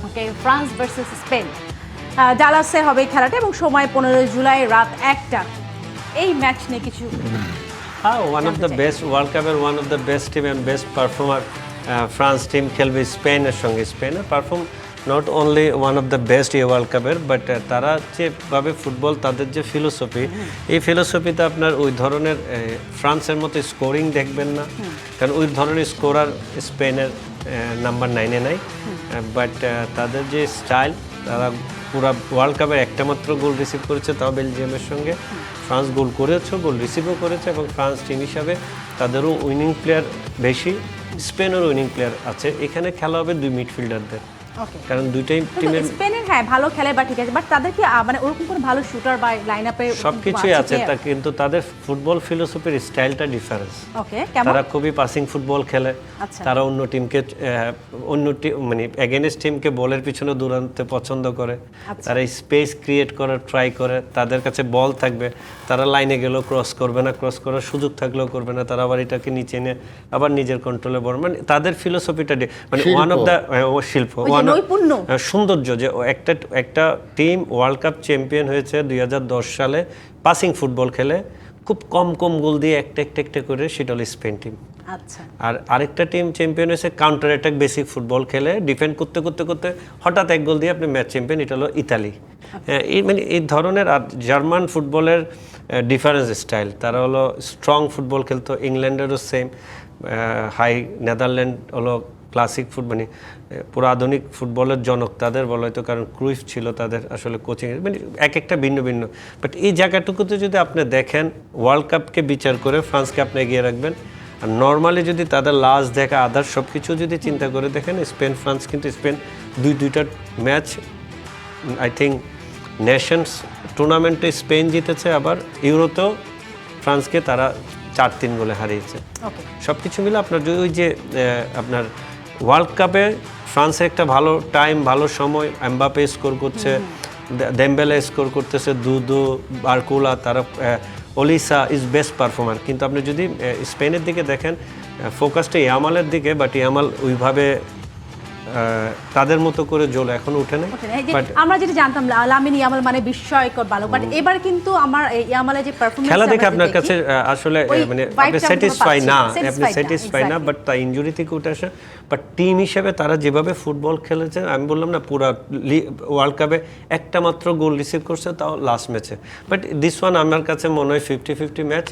[SPEAKER 1] ওকে, ফ্রান্স ভার্সেস স্পেন, ডালাসে হবে খেলাটা এবং সময় 15 জুলাই রাত 1টা। এই ম্যাচ নিয়ে কিছু
[SPEAKER 4] one of the best world কাপের one of the best team and best performer France team খেলবে স্পেনের সঙ্গে। স্পেনের perform not only one of the best world কাপের, বাট তারা যেভাবে ফুটবল, তাদের যে ফিলোসফি, এই ফিলোসফিতে আপনার ওই ধরনের ফ্রান্সের মতো স্কোরিং দেখবেন না, কারণ ওই ধরনের স্কোরার স্পেনের নাম্বার 9-এ নাই। বাট তাদের যে স্টাইল, তারা পুরো ওয়ার্ল্ড কাপের একটা মাত্র গোল রিসিভ করেছে, তাও বেলজিয়ামের সঙ্গে। ফ্রান্স গোল করেছে, গোল রিসিভও করেছে, এবং ফ্রান্স টিম হিসাবে তাদেরও উইনিং প্লেয়ার বেশি, স্পেনেরও উইনিং প্লেয়ার আছে। এখানে খেলা হবে দুই মিডফিল্ডারদের, কারণ দুইটাই টিমের।
[SPEAKER 1] স্পেনের হ্যাঁ ভালো খেলে বা ঠিক আছে, বাট তাদের কি মানে ওরকম কোনো ভালো শুটার বা লাইন আপে
[SPEAKER 4] সবকিছুই আছে, তা কিন্তু তাদের ফুটবল ফিলোসফির স্টাইলটা ডিফারেন্স।
[SPEAKER 1] ওকে, কেমন?
[SPEAKER 4] তারা খুবই পাসিং ফুটবল খেলে।
[SPEAKER 1] আচ্ছা।
[SPEAKER 4] তারা অন্য টিমকে মানে এগেনস্ট টিমকে বলের পিছনে দৌড়াতে পছন্দ করে।
[SPEAKER 1] আচ্ছা।
[SPEAKER 4] তারা স্পেস ক্রিয়েট করার ট্রাই করে, তাদের কাছে বল থাকবে, তারা লাইনে গেলেও ক্রস করবে না, ক্রস করার সুযোগ থাকলেও করবে না, তারা আবার এটাকে নিচে নিয়ে আবার নিজের কন্ট্রোলে বল, মানে তাদের ফিলোসফিটা মানে ওয়ান অফ দ্য শিল্প,
[SPEAKER 1] ওই যে
[SPEAKER 4] ওয়ান
[SPEAKER 1] নৈপুণ্য।
[SPEAKER 4] সৌন্দর্য যে একটা টিম ওয়ার্ল্ড কাপ চ্যাম্পিয়ন হয়েছে 2010 সালে পাসিং ফুটবল খেলে, খুব কম গোল দিয়ে একটা করে, সেটা হলো স্পেন টিম।
[SPEAKER 1] আচ্ছা,
[SPEAKER 4] আর আরেকটা টিম চ্যাম্পিয়ন হয়েছে কাউন্টার অ্যাটাক বেসিক ফুটবল খেলে, ডিফেন্ড করতে হঠাৎ এক গোল দিয়ে আপনি ম্যাচ চ্যাম্পিয়ন, এটা হলো ইতালি। মানে এই ধরনের। আর জার্মান ফুটবলের ডিফারেন্স স্টাইল, তারা হলো স্ট্রং ফুটবল খেলতো। ইংল্যান্ডেরও সেম, হাই নেদারল্যান্ড হলো ক্লাসিক মানে পুরো আধুনিক ফুটবলের জনক তাদের বলা হয়তো, কারণ ক্রুইফ ছিল তাদের আসলে কোচিং, মানে একটা ভিন্ন বাট এই জায়গাটুকুতে যদি আপনি দেখেন ওয়ার্ল্ড কাপকে বিচার করে ফ্রান্সকে আপনি এগিয়ে রাখবেন। আর নর্মালি যদি তাদের লাস্ট দেখা আদার সব কিছু যদি চিন্তা করে দেখেন, স্পেন ফ্রান্স, কিন্তু স্পেন দুইটা ম্যাচ আই থিঙ্ক নেশনস টুর্নামেন্টে স্পেন জিতেছে, আবার ইউরোতেও ফ্রান্সকে তারা 4-3 গোলে হারিয়েছে।
[SPEAKER 1] ওকে,
[SPEAKER 4] সব কিছু মিলে আপনার ওই যে আপনার ওয়ার্ল্ড কাপে ফ্রান্সের একটা ভালো টাইম, ভালো সময়, এমবাপে স্কোর করছে, দেমবেলে স্কোর করতেছে, দুদু, বারকুলা, তারা ওলিসা ইজ বেস্ট পারফর্মার। কিন্তু আপনি যদি স্পেনের দিকে দেখেন, ফোকাসটা ইয়ামালের দিকে, বাট ইয়ামাল ওইভাবে তাদের মতো করে জল এখনো উঠে না।
[SPEAKER 1] এই যে
[SPEAKER 4] বাট
[SPEAKER 1] আমরা যেটা জানতাম লামিন ইয়ামাল মানে বিস্ময়কর ভালো, বাট এবার কিন্তু আমার ইয়ামালের যে পারফরম্যান্স
[SPEAKER 4] খেলা দেখে আপনার কাছে আসলে মানে আপনি স্যাটিসফাই না, আপনি স্যাটিসফাই না, বাট তা ইনজুরি থেকে উঠে আসে। বাট টিম হিসেবে তারা যেভাবে ফুটবল খেলেছে, আমি বললাম না পুরো ওয়ার্ল্ড কাপে একটা মাত্র গোল রিসিভ করছে, তাও লাস্ট ম্যাচে। বাট দিস ওয়ান আমার কাছে মনে হয় 50-50 ম্যাচ।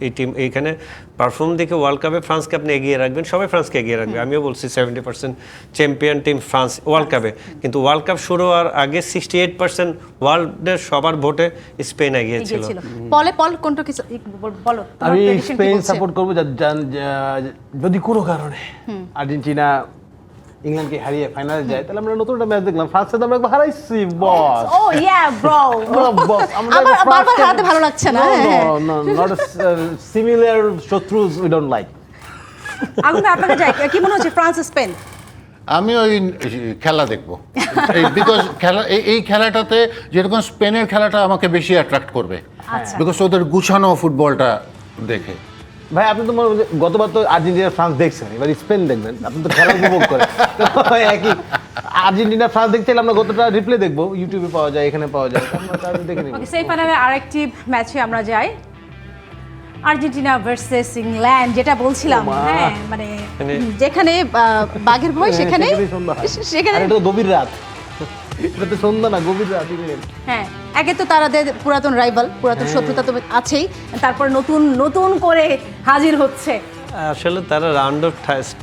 [SPEAKER 4] এই টিম এইখানে পারফর্ম দেখে ওয়ার্ল্ড কাপে ফ্রান্সকে আপনি এগিয়ে রাখবেন, সবাই ফ্রান্সকে এগিয়ে রাখবে। আমিও বলছি 70% চ্যাম্পিয়ন টিম ফ্রান্স ওয়ার্ল্ড কাপে, কিন্তু ওয়ার্ল্ড কাপ শুরু হওয়ার আগে 68% ওয়ার্ল্ডের সবার ভোটে স্পেন এগিয়ে ছিল।
[SPEAKER 1] পল কোনটা কিছু বলো, তোমার
[SPEAKER 2] আমি
[SPEAKER 1] prediction কি
[SPEAKER 2] স্পেন
[SPEAKER 1] বলছে?
[SPEAKER 2] সাপোর্ট করবো, যদি কোনো কারণে আর্জেন্টিনা ইংল্যান্ডকে হারিয়ে ফাইনালে যায়, তাহলে আমরা নতুন একটা ম্যাচ দেখলাম। ফ্রান্সে তো আমরা একবার হারাইছি বস।
[SPEAKER 1] ও ইয়া ব্রো,
[SPEAKER 2] বস আমরা
[SPEAKER 1] আবার বারবার হারাতে ভালো লাগছে না।
[SPEAKER 2] নট সিমিলার শত্রুস উই ডোন্ট লাইক।
[SPEAKER 1] আগুন আপনাকে যাই, কি মনে হচ্ছে ফ্রান্স স্পেন?
[SPEAKER 3] আমি ওই খেলা দেখবো, বিকজ এই খেলাটাতে যেরকম স্পেনের খেলাটা আমাকে বেশি অ্যাট্রাক্ট করবে,
[SPEAKER 1] আচ্ছা।
[SPEAKER 3] বিকজ ওদের গুছানো ফুটবলটা দেখে।
[SPEAKER 2] ভাই আপনি তো গতবার তো আর্জেন্টিনা ফ্রান্স দেখছেন, এবার স্পেন দেখবেন, আপনি তো খেলা উপভোগ করেন। তো একই আর্জেন্টিনা ফ্রান্স দেখতে হলে আমরা গতটা রিপ্লে দেখবো, ইউটিউবে পাওয়া যায়, এখানে পাওয়া যায়, আমরা তাহলে দেখে নিব।
[SPEAKER 1] সেমিফাইনালে আরেকটি ম্যাচে আমরা যাই, আর্জেন্টিনা ভার্সেস ইংল্যান্ড, যেটা বলছিলাম। হ্যাঁ মানে যেখানে বাঘের ভয় সেখানে
[SPEAKER 2] সেখানে এটা তো গভীর রাত, এটা তো সন্ধ্যা না, গভীর রাত।
[SPEAKER 1] হ্যাঁ, একে তো তাদের পুরাতন রাইভাল, পুরাতন শত্রুতা তো আছেই, তারপর নতুন করে হাজির হচ্ছে।
[SPEAKER 4] আসলে তারা রাউন্ড অফ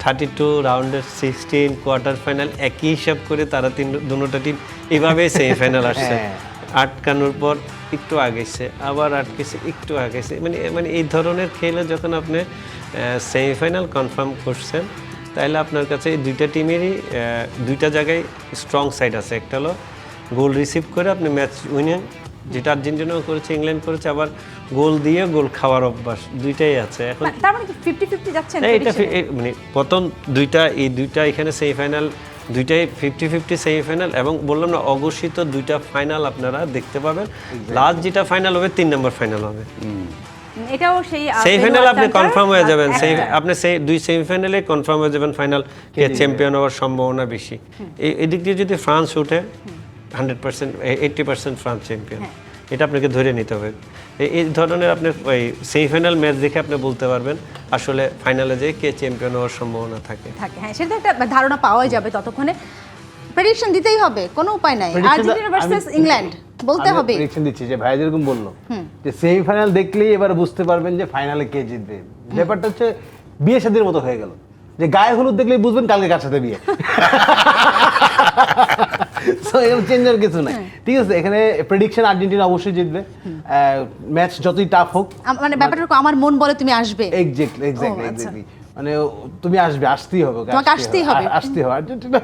[SPEAKER 4] 32, রাউন্ডের 16, কোয়ার্টার ফাইনাল একই হিসাব করে তারা দুটো টিম এভাবে সেমিফাইনাল আসছে। আটকানোর পর একটু আগেছে, আবার আটকেছে, একটু আগেছে, মানে এই ধরনের খেলে যখন আপনি সেমিফাইনাল কনফার্ম করছেন, তাহলে আপনার কাছে এই দুইটা টিমেরই দুইটা জায়গায় স্ট্রং সাইড আছে। একটা হলো গোল রিসিভ করে আপনি ম্যাচ উইনিং, যেটা আর্জেন্টিনাও করেছে, ইংল্যান্ড করেছে, আবার গোল দিয়ে গোল খাওয়ার অভ্যাস, দুইটাই আছে। এখন
[SPEAKER 1] তার মানে কি 50-50 যাচ্ছেন?
[SPEAKER 4] এটা মানে প্রথম দুইটা এখানে সেমিফাইনাল, দুইটাই 50-50 সেমিফাইনাল, এবং বললাম না অঘোষিত দুইটা ফাইনাল আপনারা দেখতে পাবেন। লাস্ট যেটা ফাইনাল হবে 3 নম্বর ফাইনাল হবে।
[SPEAKER 1] এটাও সেই
[SPEAKER 4] সেমিফাইনাল আপনি কনফার্ম হয়ে যাবেন, আপনি সেই দুই সেমিফাইনালে কনফার্ম হয়ে যাবেন, ফাইনাল কে চ্যাম্পিয়ন হওয়ার সম্ভাবনা বেশি। এই দিক দিয়ে যদি ফ্রান্স ওঠে 100%, 80% ফ্রান্স চ্যাম্পিয়ন, এটা আপনাকে ধরে নিতে হবে। এই ধরনের আপনি ওই সেমিফাইনাল ম্যাচ দেখে আপনি বলতে পারবেন আসলে ফাইনালে যে কে চ্যাম্পিয়ন হওয়ার সম্ভাবনা থাকে।
[SPEAKER 1] হ্যাঁ, সেটা একটা ধারণা পাওয়া যাবে। ততক্ষণে প্রেডিকশন দিতেই হবে, কোনো উপায় নাই। আর্জেন্টিনা ভার্সেস ইংল্যান্ড বলতে হবে।
[SPEAKER 2] প্রেডিকশন দিচ্ছি যে ভাই যেরকম বললো যে সেমিফাইনাল দেখলেই এবার বুঝতে পারবেন যে ফাইনালে কে জিতবে। ব্যাপারটা হচ্ছে বিয়ে শাদীর মতো হয়ে গেল, যে গায়ে হলুদ দেখলেই বুঝবেন কালকে কার সাথে বিয়ে। সো এরকম চেঞ্জ আর কিছু নাই, ঠিক আছে। এখানে প্রেডিকশন আর্জেন্টিনা অবশ্যই জিতবে, ম্যাচ যতই টাফ হোক।
[SPEAKER 1] মানে ব্যাপারটা আমার মন বলে তুমি আসবে।
[SPEAKER 2] এক্স্যাক্টলি। মানে তুমি আসতেই হবে,
[SPEAKER 1] তোমাকে আসতেই হবে।
[SPEAKER 2] আসতেই হবে আর্জেন্টিনা,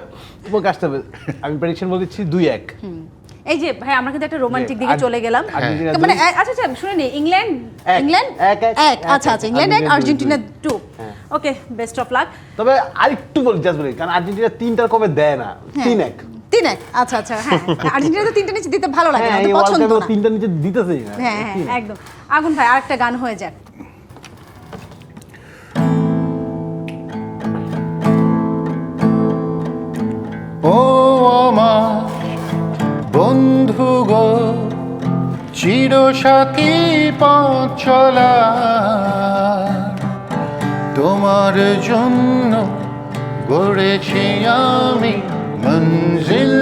[SPEAKER 2] তোমাকে আসতে হবে। আমি প্রেডিকশন বলছি 2-1।
[SPEAKER 1] এই যে ভাই আমরা কিন্তু একটা রোমান্টিক দিকে চলে গেলাম,
[SPEAKER 2] আর্জেন্টিনা
[SPEAKER 1] মানে আচ্ছা শুনে নি, ইংল্যান্ড
[SPEAKER 2] এক,
[SPEAKER 1] আচ্ছা England 1 Argentina 2। Okay, best of luck.
[SPEAKER 2] তবে আরেকটু জাস্ট বলি, কারণ আর্জেন্টিনা 3টার কমে দেয় না, 3-1।
[SPEAKER 1] 3-1, আচ্ছা হ্যাঁ, আর্জেন্টিনা তো 3টা নিচে দিতে ভালো লাগে না,
[SPEAKER 2] হ্যাঁ,
[SPEAKER 1] ওদের
[SPEAKER 2] এই ওয়ার্ল্ড
[SPEAKER 1] পছন্দ
[SPEAKER 2] কাপে
[SPEAKER 1] না।
[SPEAKER 2] 3টা নিচে দিতেছেই না।
[SPEAKER 1] হ্যাঁ একদম। আগুন ভাই আরেকটা গান হয়ে যাক।
[SPEAKER 3] ও আমার বন্ধু গো, চিরসাথী পথ চলা, তোমার জন্য গড়েছি আমি মঞ্জিল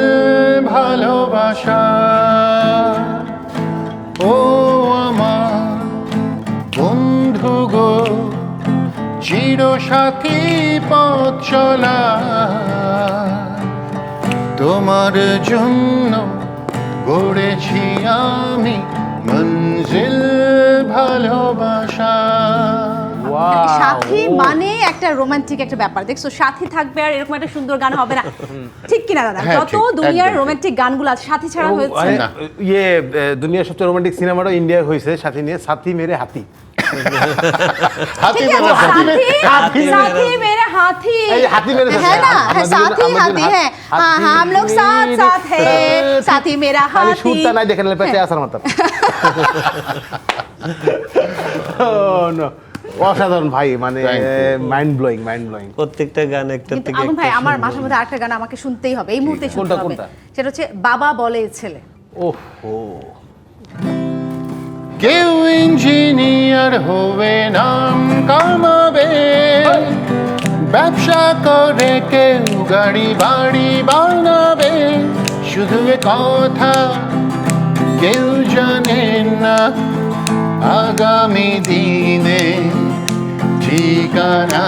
[SPEAKER 3] ভালোবাসা। ও আমার বন্ধু গো, চিরসাথী পথ চলা, তোমার জন্য গড়েছি আমি মঞ্জিল ভালোবাসা।
[SPEAKER 2] Wow,
[SPEAKER 1] সাথী মানে একটা রোমান্টিক একটা ব্যাপার, দেখছো, সাথী থাকবে আর এরকম একটা সুন্দর গান হবে না, ঠিক কিনা দাদা?
[SPEAKER 3] হ্যাঁ,
[SPEAKER 1] যত
[SPEAKER 3] ঠিক,
[SPEAKER 1] দুনিয়ার
[SPEAKER 3] একদম।
[SPEAKER 1] রোমান্টিক গানগুলো আছে সাথী ছাড়া হয়েছে
[SPEAKER 2] আরে,
[SPEAKER 3] না।
[SPEAKER 2] দুনিয়ার সবচেয়ে রোমান্টিক সিনেমাটা ইন্ডিয়ায় হয়েছে সাথী নিয়ে, সাথী মেরে হাতি।
[SPEAKER 3] হাতি
[SPEAKER 1] ঠিক আছে,
[SPEAKER 3] মেরে হাতি।
[SPEAKER 1] साथी मेरे हाथी,
[SPEAKER 2] এই যে হাতি মেরে
[SPEAKER 1] है ना, है
[SPEAKER 2] আমরা
[SPEAKER 1] साथी
[SPEAKER 2] দুজন-
[SPEAKER 1] हाथी है, हाँ हाँ, हम लोग साथ साथ है, साथी मेरा
[SPEAKER 2] খালি
[SPEAKER 1] हाथी।
[SPEAKER 2] সুরটা নাই দেখে নিলে পেটে আসার মতো। Oh, no. অসাধারণ ভাই, মানে
[SPEAKER 3] Thank you.
[SPEAKER 2] Mind blowing.
[SPEAKER 4] প্রত্যেকটা গান একটা
[SPEAKER 1] কিন্তু
[SPEAKER 4] থেকে
[SPEAKER 1] আগুন ভাই,
[SPEAKER 4] একটা
[SPEAKER 1] আমার
[SPEAKER 4] সুন্দর।
[SPEAKER 1] মাঝে মধ্যে আরেকটা গান আমাকে শুনতেই হবে, এই মুহূর্তে শুনতে
[SPEAKER 2] কোনটা,
[SPEAKER 1] হবে।
[SPEAKER 2] কোনটা?
[SPEAKER 1] সেটা হচ্ছে বাবা বলে ছেলে।
[SPEAKER 2] ওহো,
[SPEAKER 3] কেউ ইঞ্জিনিয়ার হবে, নাম কামাবে, ব্যবসা করে কেউ গাড়ি বাড়ি বানাবে, শুধু এ কথা কেউ জানে না আগামী দিনে ঠিকানা।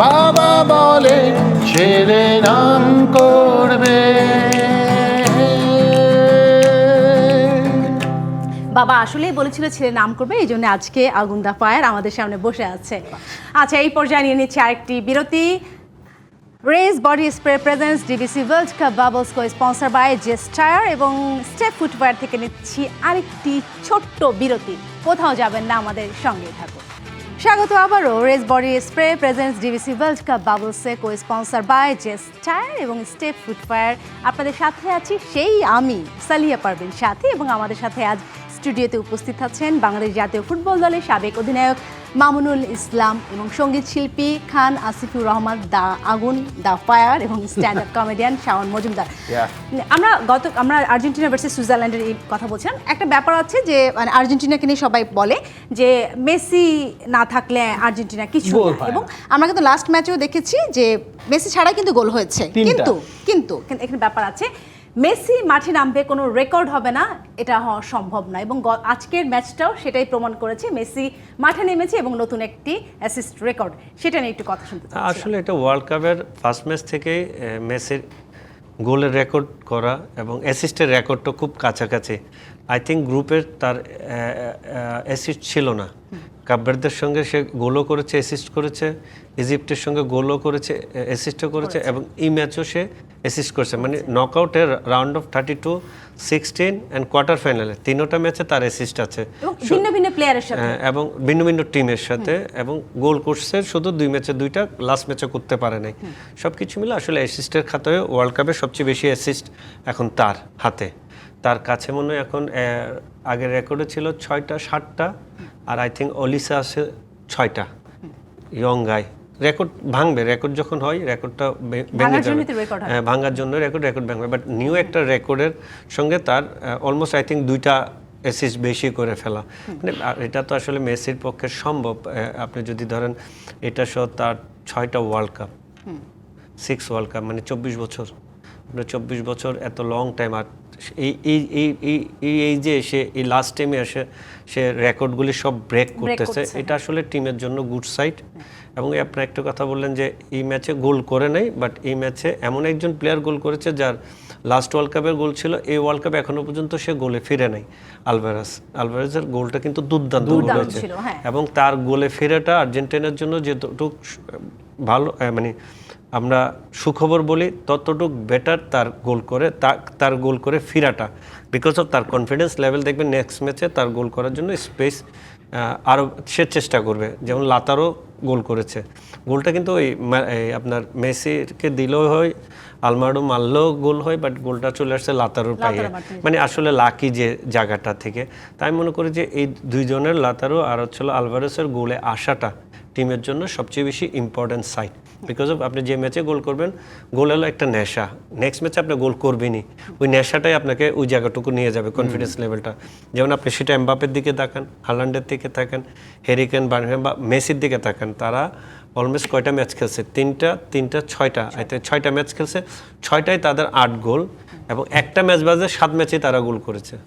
[SPEAKER 3] বাবা বলে ছেলে নাম করবে,
[SPEAKER 1] বাবা আসলেই বলেছিল ছেলে নাম করবে, এই জন্য আজকে আগুন দা ফায়ার আমাদের সামনে বসে আছে। আচ্ছা, এই পর্যায়ে নিয়ে নিচ্ছে আরেকটি বিরতি। Rage body spray presents DBC world cup bubbles co sponsor by jest tyre এবং স্টেপ ফুটওয়্যার থেকে নিচ্ছি আরেকটি ছোট্ট বিরতি। কোথাও যাবেন না, আমাদের সঙ্গে থাকুন। স্বাগত আবারও rage body spray presents DBC world cup বাবলসে কো স্পন্সর বাই জেস্টায়ার এবং স্টেপ ফুটওয়্যার। আপনাদের সাথে আছি সেই আমি সালিয়া পারভিন সাথী, এবং আমাদের সাথে আজ স্টুডিওতে উপস্থিত আছেন বাংলাদেশ জাতীয় ফুটবল দলের সাবেক অধিনায়ক মামুনুল ইসলাম এবং সঙ্গীত শিল্পী খান আসিফুর রহমান দা আগুন দা ফায়ার এবং stand up comedian Shaon Majumdar. আমরা আর্জেন্টিনা ভার্সেস সুইজারল্যান্ডের এই কথা বলছিলাম। একটা ব্যাপার আছে যে মানে আর্জেন্টিনাকে নিয়ে সবাই বলে যে মেসি না থাকলে আর্জেন্টিনা কিছু
[SPEAKER 2] গোল
[SPEAKER 1] না,
[SPEAKER 2] পায়
[SPEAKER 1] এবং আমরা কিন্তু লাস্ট ম্যাচেও দেখেছি যে মেসি ছাড়াই কিন্তু গোল হয়েছে।
[SPEAKER 2] 3টা।
[SPEAKER 1] কিন্তু এখানে ব্যাপার আছে, মেসি মাঠে নামবে, কোনো রেকর্ড হবে না, এটা হওয়া সম্ভব না, এবং আজকের ম্যাচটাও সেটাই প্রমাণ করেছে। মেসি মাঠে নেমেছে এবং নতুন একটি অ্যাসিস্ট রেকর্ড, সেটা নিয়ে একটু কথা শুনতে চাচ্ছি।
[SPEAKER 4] আসলে এটা ওয়ার্ল্ড কাপের ফার্স্ট ম্যাচ থেকেই মেসির গোলের রেকর্ড করা এবং অ্যাসিস্টের রেকর্ডটা খুব কাছাকাছি। আই থিঙ্ক গ্রুপের তার অ্যাসিস্ট ছিল না। কাপভার্দের সঙ্গে সে গোলও করেছে, অ্যাসিস্ট করেছে, ইজিপ্টের সঙ্গে গোলও করেছে, অ্যাসিস্টও করেছে, এবং এই ম্যাচও সে অ্যাসিস্ট করেছে। মানে নকআউটের রাউন্ড অফ 32, 16 অ্যান্ড কোয়ার্টার ফাইনালে তিনোটা ম্যাচে তার অ্যাসিস্ট আছে,
[SPEAKER 1] এবং ভিন্ন ভিন্ন প্লেয়ারের সাথে,
[SPEAKER 4] এবং ভিন্ন ভিন্ন টিমের সাথে, এবং গোল করছে শুধু 2 ম্যাচে 2টা, লাস্ট ম্যাচে করতে পারে নাই। সব কিছু মিলে আসলে অ্যাসিস্টের খাতায় ওয়ার্ল্ড কাপে সবচেয়ে বেশি অ্যাসিস্ট এখন তার হাতে। তার কাছে মনে হয় এখন আগের রেকর্ডে ছিল 6টা 7টা, আর আই থিঙ্ক অলিসা আছে 6টা। ইয়ং গাই রেকর্ড ভাঙবে, রেকর্ড যখন হয় রেকর্ডটা ভেঙে যাবে, ভাঙার জন্য রেকর্ড ভাঙবে। বাট নিউ একটা রেকর্ডের সঙ্গে তার অলমোস্ট আই থিঙ্ক 2টা অ্যাসিস্ট বেশি করে ফেলা, মানে এটা তো আসলে মেসির পক্ষে সম্ভব। আপনি যদি ধরেন এটা সহ তার 6টা ওয়ার্ল্ড কাপ, 6 ওয়ার্ল্ড কাপ, মানে 24 বছর। আপনার 24 বছর এত লং টাইম, আর এই যে সে এই লাস্ট টাইমে এসে সে রেকর্ডগুলি সব ব্রেক করতেছে, এটা আসলে টিমের জন্য গুড সাইড। এবং আপনার একটা কথা বললেন যে এই ম্যাচে গোল করে নাই, বাট এই ম্যাচে এমন একজন প্লেয়ার গোল করেছে যার লাস্ট ওয়ার্ল্ড কাপের গোল ছিল, এই ওয়ার্ল্ড কাপে এখনো পর্যন্ত সে গোলে ফিরে নাই। আলভারেজের গোলটা কিন্তু দুর্দান্ত গোল হয়েছে,
[SPEAKER 1] ছিল, হ্যাঁ।
[SPEAKER 4] এবং তার গোলে ফেরাটা আর্জেন্টিনার জন্য যেটুকু ভালো, মানে আমরা সুখবর বলি, ততটুক বেটার তার গোল করে ফিরাটা, বিকজ অফ তার কনফিডেন্স লেভেল। দেখবেন নেক্সট ম্যাচে তার গোল করার জন্য স্পেস আরও সে চেষ্টা করবে, যেমন লাতারও গোল করেছে। গোলটা কিন্তু ওই আপনার মেসিকে দিলেও হয়, আলমারো মারলেও গোল হয়, বাট গোলটা চলে আসছে লাতারোর পায়ে, মানে আসলে লাকি যে জায়গাটা থেকে। তাই মনে করি যে এই দুইজনের, লাতারো আর হচ্ছিল আলভারেসের গোলে আসাটা টিমের জন্য সবচেয়ে বেশি ইম্পর্টেন্ট সাইড, বিকজ অফ আপনি যে ম্যাচে গোল করবেন, গোল হলো একটা নেশা, নেক্সট ম্যাচে আপনি গোল করবেনই, ওই নেশাটাই আপনাকে ওই জায়গাটুকু নিয়ে যাবে, কনফিডেন্স লেভেলটা। যেমন আপনি সেটা এমবাপের দিকে তাকান, হালান্ডের দিকে তাকান, হ্যারি কেন, বা মেসির দিকে তাকান, তারা অলমোস্ট কয়টা ম্যাচ খেলছে, তিনটা ছয়টা, 6টা ম্যাচ খেলছে, 6টায় তাদের 8 গোল, এবং একটা ম্যাচ বাজে 7 ম্যাচেই তারা গোল করেছে।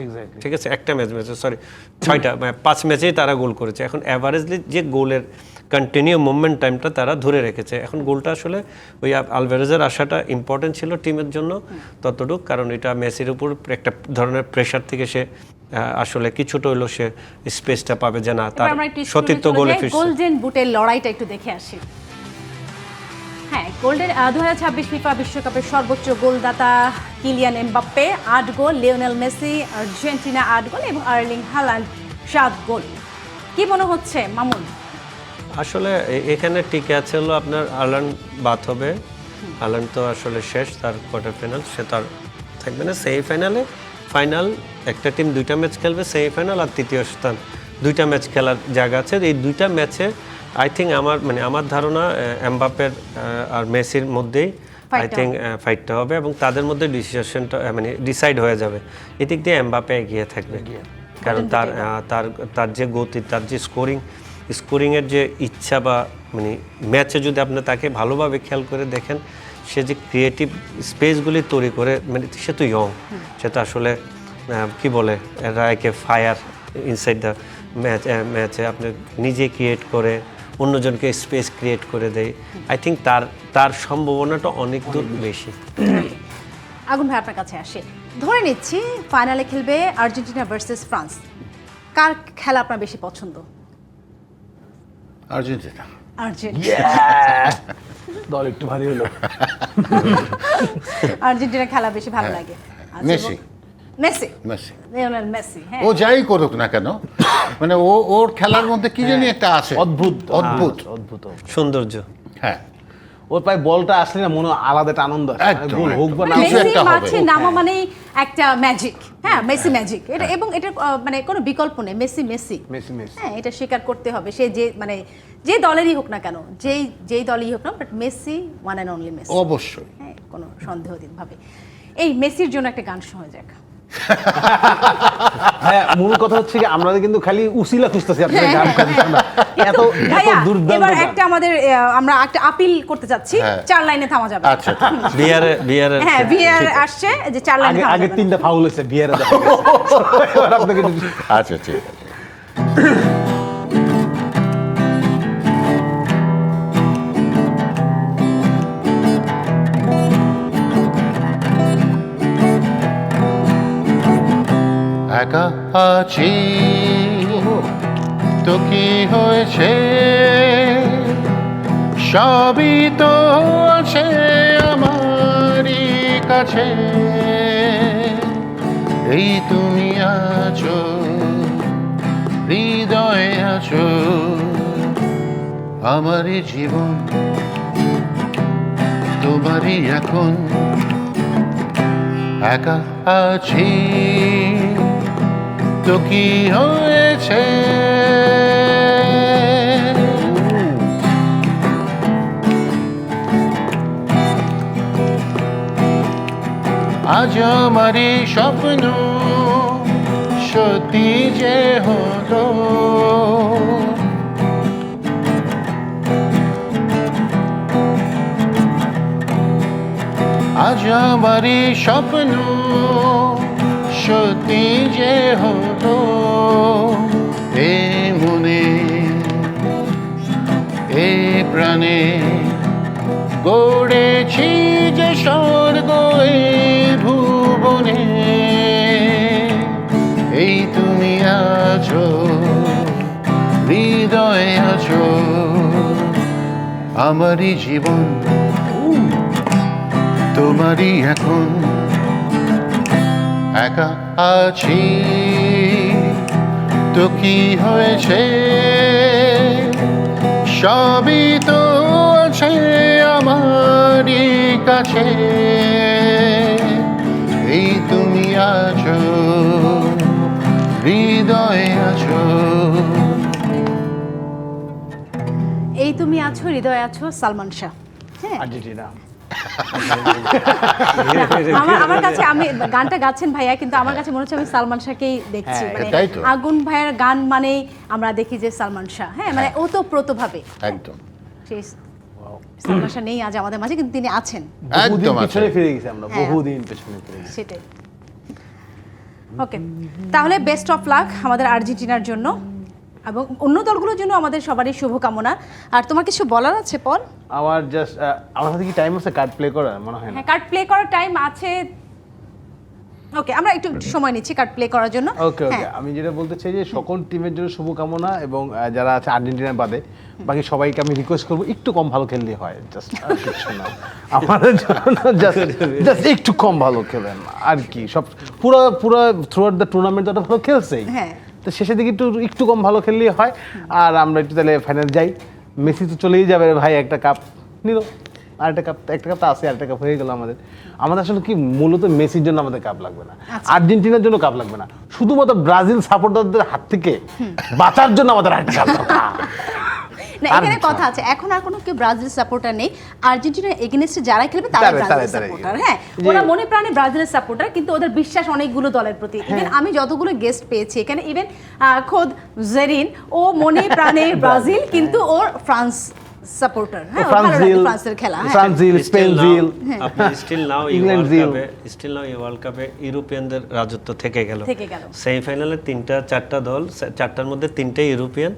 [SPEAKER 2] এক্স্যাক্টলি।
[SPEAKER 4] ঠিক আছে, একটা ম্যাচে সরি 6টা, 5 ম্যাচেই তারা গোল করেছে। এখন অ্যাভারেজলি যে গোলের কন্টিনিউ মুভমেন্ট টাইমটা তারা ধরে রেখেছে। এখন গোলটা আসলে ওই আলভারেজের আসাটা ইম্পর্টেন্ট ছিল টিমের জন্য ততটুকু, কারণ এটা মেসির উপর একটা ধরনের প্রেশার থেকে সে আসলে কিছুটা হইলো সে স্পেসটা পাবে, যে না তার সতীর্থ গোলে ফিরছে।
[SPEAKER 1] গোল্ডেন বুটের লড়াইটা একটু দেখে আসি। হ্যাঁ, গোল্ডেন 2026 ফিফা বিশ্বকাপের সর্বোচ্চ গোলদাতা কিলিয়ান এমবাপ্পে 8 গোল, লিওনেল মেসি আর্জেন্টিনা 8 গোল এবং আর্লিং হালান্ড 7 গোল। কি মনে হচ্ছে মামুন?
[SPEAKER 4] আসলে এখানে টিকে আছে হলো আপনার আর্ল্যান্ড বাদ হবে, আর্ল্যান্ড তো আসলে শেষ, তার কোয়ার্টার ফাইনাল, সে তার থাকবে না। সেমিফাইনালে, ফাইনাল একটা টিম 2টা ম্যাচ খেলবে, সেমিফাইনাল আর তৃতীয় স্থান 2টা ম্যাচ খেলার জায়গা আছে। এই 2টা ম্যাচে আই থিঙ্ক আমার ধারণা এমবাপ্পের আর মেসির মধ্যেই আই থিঙ্ক ফাইটটা হবে, এবং তাদের মধ্যে ডিসিশনটা মানে ডিসাইড হয়ে যাবে। এদিক দিয়ে এমবাপ্পে এগিয়ে থাকবে, কারণ তার যে গতি, তার যে স্কোরিংয়ের যে ইচ্ছা, বা মানে ম্যাচে যদি আপনি তাকে ভালোভাবে খেয়াল করে দেখেন, সে যে ক্রিয়েটিভ স্পেসগুলি তৈরি করে, মানে সে তো ইয়ং, সে তো আসলে কি বলে একে ফায়ার ইনসাইড দ্য ম্যাচে আপনি নিজে ক্রিয়েট করে অন্যজনকে স্পেস ক্রিয়েট করে দেয়। আই থিঙ্ক তার সম্ভাবনাটা অনেক দূর বেশি।
[SPEAKER 1] আগুন ভাই আপনার কাছে আসে, ধরে নিচ্ছি ফাইনালে খেলবে আর্জেন্টিনা ভার্সেস ফ্রান্স, কার খেলা আপনার বেশি পছন্দ?
[SPEAKER 3] আর্জেন্টিনা।
[SPEAKER 2] দল একটু ভারী হলো।
[SPEAKER 1] আর্জেন্টিনা খেলা বেশি ভালো লাগে।
[SPEAKER 3] মেসি।
[SPEAKER 1] লিওনেল মেসি, হ্যাঁ।
[SPEAKER 3] ও যাই করুক না কেন, মানে ওর খেলার মধ্যে কি জানি একটা আছে,
[SPEAKER 2] অদ্ভুত
[SPEAKER 3] অদ্ভুত
[SPEAKER 4] সৌন্দর্য।
[SPEAKER 3] হ্যাঁ,
[SPEAKER 2] ওর পায়ে বলটা আসলে না মনে আলাদা একটা আনন্দ আসে।
[SPEAKER 3] একদম,
[SPEAKER 2] গোল হোক বা না
[SPEAKER 3] কিছু
[SPEAKER 1] মেসি
[SPEAKER 3] একটা হবে।
[SPEAKER 1] মাঠে নামা মানেই একটা ম্যাজিক, হ্যাঁ, মেসি ম্যাজিক এটা, এবং এটা মানে কোনো বিকল্প নেই, মেসি।
[SPEAKER 2] মেসি।
[SPEAKER 1] হ্যাঁ, এটা স্বীকার করতে হবে, সে যে মানে যে দলেরই হোক না কেন, যেই দলই হোক না, but Messi one and only Messi,
[SPEAKER 3] অবশ্যই।
[SPEAKER 1] হ্যাঁ, কোনো সন্দেহহীনভাবে। এই মেসির জন্য একটা গান শোনা যাক।
[SPEAKER 2] হ্যাঁ, মূল কথা হচ্ছে কি আমরা কিন্তু খালি উসিলা খুঁজতেছি আপনাদের গান করতে না। এত
[SPEAKER 1] ভাইয়া,
[SPEAKER 2] দুর্দান্ত
[SPEAKER 1] এবার
[SPEAKER 2] গান।
[SPEAKER 1] একটা আমাদের আমরা একটা আপিল করতে যাচ্ছি,
[SPEAKER 3] হ্যাঁ।
[SPEAKER 1] 4 লাইনে থামা যাবে।
[SPEAKER 3] আচ্ছা,
[SPEAKER 4] বিয়ারে
[SPEAKER 1] হ্যাঁ, ভিআর আসছে যে 4 লাইনে থামা
[SPEAKER 2] আগে
[SPEAKER 1] যাবে।
[SPEAKER 2] 3টা ফাউল হয়েছে বিয়ারে। আপনাকে
[SPEAKER 3] আচ্ছা, ঠিক আছে। একা আছি তো কি হয়েছে, সবই তো আছে আমারই কাছে, এই তুমি আছো, হৃদয়ে আছো, আমারই জীবন তোমারই এখন, একা আছি তো কি হয়েছে, আজ আমারই স্বপ্ন সত্যি যে হলো, আজ আমারই স্বপ্ন সত্যি যে হলো, এ মনে এ প্রাণে গড়েছি যে স্বর্গ, এ হৃদয়ে আছো আমারই জীবন তোমারই এখন একা আছি তো কি হয়েছে সবই তো আছে আমারই কাছে এই তুমি আছো হৃদয়ে আছো
[SPEAKER 1] এই তুমি আছো হৃদয়ে আছো সালমান শাহ। হ্যাঁ,
[SPEAKER 2] আর্জেন্টিনা।
[SPEAKER 1] আমার কাছে আমি গানটা গাচ্ছেন ভাইয়া, কিন্তু আমার কাছে মনে হচ্ছে আমি সালমান শাহকেই দেখছি।
[SPEAKER 2] হ্যাঁ,
[SPEAKER 1] মানে
[SPEAKER 3] তাই তো।
[SPEAKER 1] আগুন ভাইয়ের গান মানেই আমরা দেখি যে সালমান শাহ। হ্যাঁ, মানে ওতপ্রোতভাবে
[SPEAKER 3] একদম
[SPEAKER 1] সেই সালমান শাহ নেই আজ আমাদের মাঝে, কিন্তু তিনি আছেন।
[SPEAKER 2] বহুদিন
[SPEAKER 3] একদম আছে
[SPEAKER 2] পিছনে ফিরে গেছি আমরা,
[SPEAKER 1] হ্যাঁ।
[SPEAKER 2] বহুদিন পেছনে ফিরে গেছি।
[SPEAKER 1] সেটাই। ওকে, তাহলে বেস্ট অফ লাক আমাদের আর্জেন্টিনার জন্য এবং অন্য দলগুলোর জন্য আমাদের সবারই শুভকামনা। আর তোমার কিছু বলার আছে পল?
[SPEAKER 2] আমার জাস্ট আমার হাতে কি টাইম আছে কার্ড প্লে করার? মনে হয় না।
[SPEAKER 1] হ্যাঁ, কার্ড প্লে করার টাইম আছে। ওকে, আমরা একটু সময় নিচ্ছি কার্ড প্লে করার জন্য।
[SPEAKER 2] ওকে ওকে,
[SPEAKER 1] হ্যাঁ,
[SPEAKER 2] আমি যেটা বলতে চাই যে সকল টিমের জন্য শুভকামনা এবং যারা আছে আর্জেন্টিনা বাদে বাকি সবাইকে আমি রিকোয়েস্ট করবো একটু কম ভালো খেললে হয়, জাস্ট কিছু না আমাদের জন্য, জাস্ট একটু কম ভালো খেলেন আর কি। সব পুরো থ্রু আউট দ্য টুর্নামেন্ট তো ভালো খেলছেই,
[SPEAKER 1] হ্যাঁ।
[SPEAKER 2] তো শেষের দিকে একটু কম ভালো খেললেই হয়। আর আমরা একটু তাহলে ফাইনাল যাই। মেসি তো চলেই যাবে ভাই, একটা কাপ নিল, একটা কাপ তো আছে, আরেকটা কাপ হয়ে গেল আমাদের। আমাদের আসলে কি মূলত মেসির জন্য আমাদের কাপ লাগবে না, আর্জেন্টিনার জন্য কাপ লাগবে না, শুধুমাত্র ব্রাজিল সাপোর্টারদের হাত থেকে বাঁচার জন্য আমাদের একটা কাপ দরকার।
[SPEAKER 1] না, এখানে কথা আছে, এখন আর কোনো কেউ ব্রাজিল সাপোর্টার নেই। আর্জেন্টিনার এগেইনস্টে যারা খেলবে তারা ব্রাজিল সাপোর্টার। হ্যাঁ, ওরা মনে প্রাণে ব্রাজিলের সাপোর্টার, কিন্তু ওদের বিশ্বাস অনেকগুলো দলের প্রতি। ইভেন আমি যতগুলো গেস্ট পেয়েছি এখানে, ইভেন খোদ জেরিন, ও মনে প্রাণে ব্রাজিল, কিন্তু ওর ফ্রান্স সাপোর্টার। হ্যাঁ, ফ্রান্সের খেলা।
[SPEAKER 2] ব্রাজিল, স্পেন জিল,
[SPEAKER 4] আপনি স্টিল নাও
[SPEAKER 2] ইংল্যান্ড জিল,
[SPEAKER 4] এই ওয়ার্ল্ড কাপে ইউরোপিয়ানদের রাজত্ব থেকে গেল।
[SPEAKER 1] গেল।
[SPEAKER 4] সেমিফাইনালে 4টা দল, 4টার মধ্যে 3টাই ইউরোপিয়ান,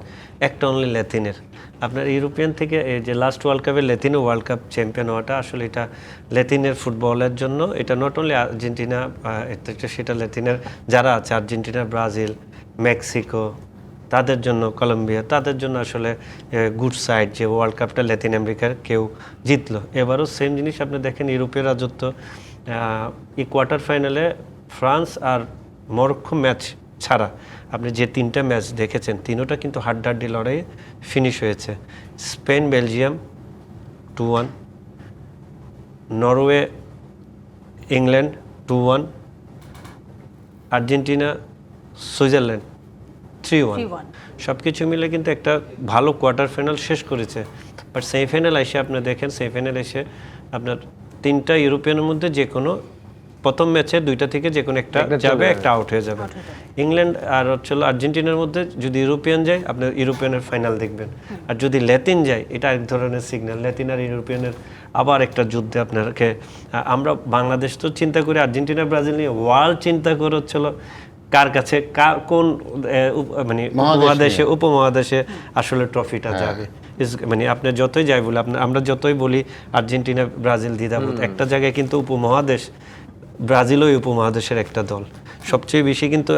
[SPEAKER 4] একটা অনলি ল্যাতিনের। আপনার ইউরোপিয়ান থেকে এই যে লাস্ট ওয়ার্ল্ড কাপে ল্যাতিনো ওয়ার্ল্ড কাপ চ্যাম্পিয়ন হওয়াটা আসলে এটা ল্যাতিনের ফুটবলের জন্য, এটা নট অনলি আর্জেন্টিনা, সেটা ল্যাতিনের যারা আছে আর্জেন্টিনা, ব্রাজিল, মেক্সিকো, তাদের জন্য, কলম্বিয়া, তাদের জন্য আসলে গুড সাইড যে ওয়ার্ল্ড কাপটা ল্যাতিন আমেরিকার কেউ জিতলো। এবারও সেম জিনিস আপনি দেখেন, ইউরোপের রাজত্ব। এই কোয়ার্টার ফাইনালে ফ্রান্স আর মরক্কো ম্যাচ ছাড়া আপনি যে 3টা ম্যাচ দেখেছেন, 3টা কিন্তু হাড্ডাহাড্ডি লড়াইয়ে ফিনিশ হয়েছে। Spain Belgium 2-1, Norway England 2-1, Argentina Switzerland 3-1। সব কিছু মিলে কিন্তু একটা ভালো কোয়ার্টার ফাইনাল শেষ করেছে। বাট সেমিফাইনাল এসে আপনি দেখেন, সেমিফাইনাল এসে আপনার 3টা ইউরোপিয়ানের মধ্যে যে কোনো প্রথম ম্যাচে 2টা থেকে যে কোনো একটা যাবে, একটা আউট হয়ে যাবে। ইংল্যান্ড আর হচ্ছে আর্জেন্টিনার মধ্যে যদি ইউরোপিয়ান যায়, আপনি ইউরোপিয়ানের ফাইনাল দেখবেন। আর যদি ল্যাতিন যায়, এটা এক ধরনের সিগন্যাল, ল্যাতিন আর ইউরোপিয়ানের আবার একটা যুদ্ধে আপনাকে। আমরা বাংলাদেশ তো চিন্তা করি আর্জেন্টিনা ব্রাজিল নিয়ে, ওয়ার্ল্ড চিন্তা করে হচ্ছিল কার কাছে কোন মানে উপমহাদেশে আসলে ট্রফিটা যাবে। মানে আপনি যতই যাই বলি, আমরা যতই বলি আর্জেন্টিনা ব্রাজিল দ্বিধাবোধ, একটা জায়গায় কিন্তু উপমহাদেশ, ব্রাজিল ওই উপমহাদেশের একটা দল। সবচেয়ে বেশি কিন্তু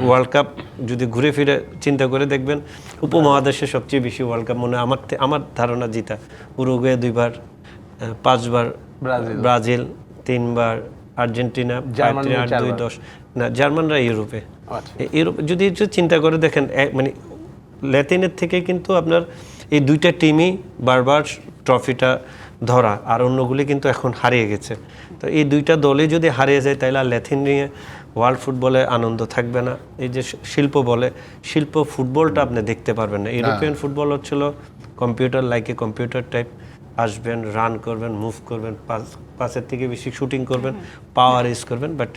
[SPEAKER 4] ওয়ার্ল্ড কাপ যদি ঘুরে ফিরে চিন্তা করে দেখবেন, উপমহাদেশে সবচেয়ে বেশি ওয়ার্ল্ড কাপ মনে আমার ধারণা জিতা উরুগুয়ে 2বার, 5বার ব্রাজিল, 3বার আর্জেন্টিনা, 8-2-10 না, জার্মানরা ইউরোপে। ইউরোপ যদি চিন্তা করে দেখেন, মানে ল্যাতিনের থেকে কিন্তু আপনার এই 2টা টিমই বারবার ট্রফিটা ধরা, আর অন্যগুলি কিন্তু এখন হারিয়ে গেছে। তো এই 2টা দলই যদি হারিয়ে যায়, তাহলে আর ল্যাতিন নিয়ে ওয়ার্ল্ড ফুটবলে আনন্দ থাকবে না। এই যে শিল্প ফুটবলটা আপনি দেখতে পারবেন না। ইউরোপিয়ান ফুটবল হচ্ছিল কম্পিউটার কম্পিউটার টাইপ, আসবেন, রান করবেন, মুভ করবেন, পাসের থেকে বেশি শুটিং করবেন, পাওয়ার ইউজ করবেন। বাট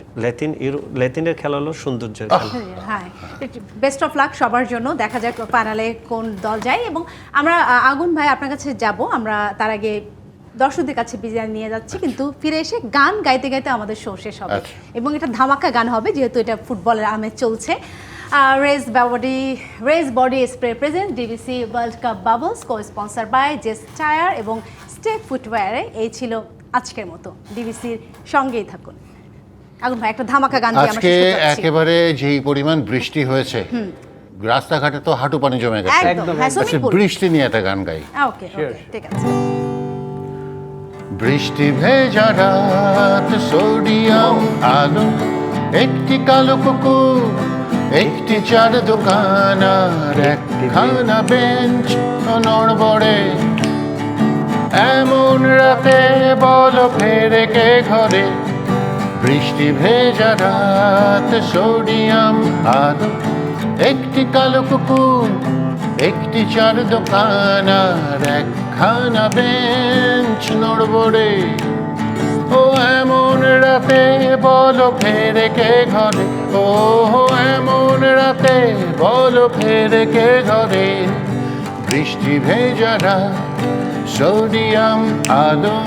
[SPEAKER 4] ল্যাতিনের খেলা হলো সৌন্দর্যের খেলা।
[SPEAKER 1] হ্যাঁ, বেস্ট অফ লাক সবার জন্য। দেখা যাক ফাইনালে কোন দল যায়। এবং আমরা আগুন ভাই আপনার কাছে যাব, আমরা তার আগে দর্শকদের কাছে বিদায় নিয়ে যাচ্ছি, কিন্তু ফিরে এসে গান গাইতে গাইতে আমাদের শো শেষ হবে। এবং এটা ধামাকা গান হবে, যেহেতু এটা ফুটবলের আমেজ চলছে। Race body spray present DBC world cup bubbles, co sponsor by JS tyre এবং স্টেপ ফুটওয়্যারে। এই ছিল আজকের মতো, ডিবিসির সঙ্গেই থাকুন। আগুন ভাই একটা ধামাকা গান দিয়ে আমরা
[SPEAKER 3] আজকে
[SPEAKER 1] শেষ করতে যাচ্ছি।
[SPEAKER 3] একেবারে যেই পরিমাণ বৃষ্টি হয়েছে, রাস্তাঘাটে তো হাঁটু পানি জমে গেছে।
[SPEAKER 1] একদম
[SPEAKER 2] একদম,
[SPEAKER 1] হ্যাঁ
[SPEAKER 3] আচ্ছা,
[SPEAKER 1] সুইমিং পুল
[SPEAKER 3] বৃষ্টি নিয়ে একটা গান গাই।
[SPEAKER 1] ওকে
[SPEAKER 2] Sure,
[SPEAKER 1] ঠিক আছে
[SPEAKER 3] বৃষ্টি ভেজা রাত, সোডিয়াম আলো, একটি কালো কুকুর, একটি চার দোকান আর একখানা বেঞ্চ নড়বড়ে। এমন রাতে বলো ফেরে কে ঘরে? বৃষ্টি ভেজা রাত, সোডিয়াম আলো, একটি কালো কুকুর, একটি চার দোকান আর একখানা বেঞ্চ নড়বড়ে। ও এমন রাতে বলো ফেরে কে ঘরে? ও এমন রাতে বলো ফেরে কে ঘরে? বৃষ্টি ভেজা রাত, সোডিয়াম আলো।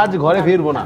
[SPEAKER 2] আজ ঘরে ফিরবো না।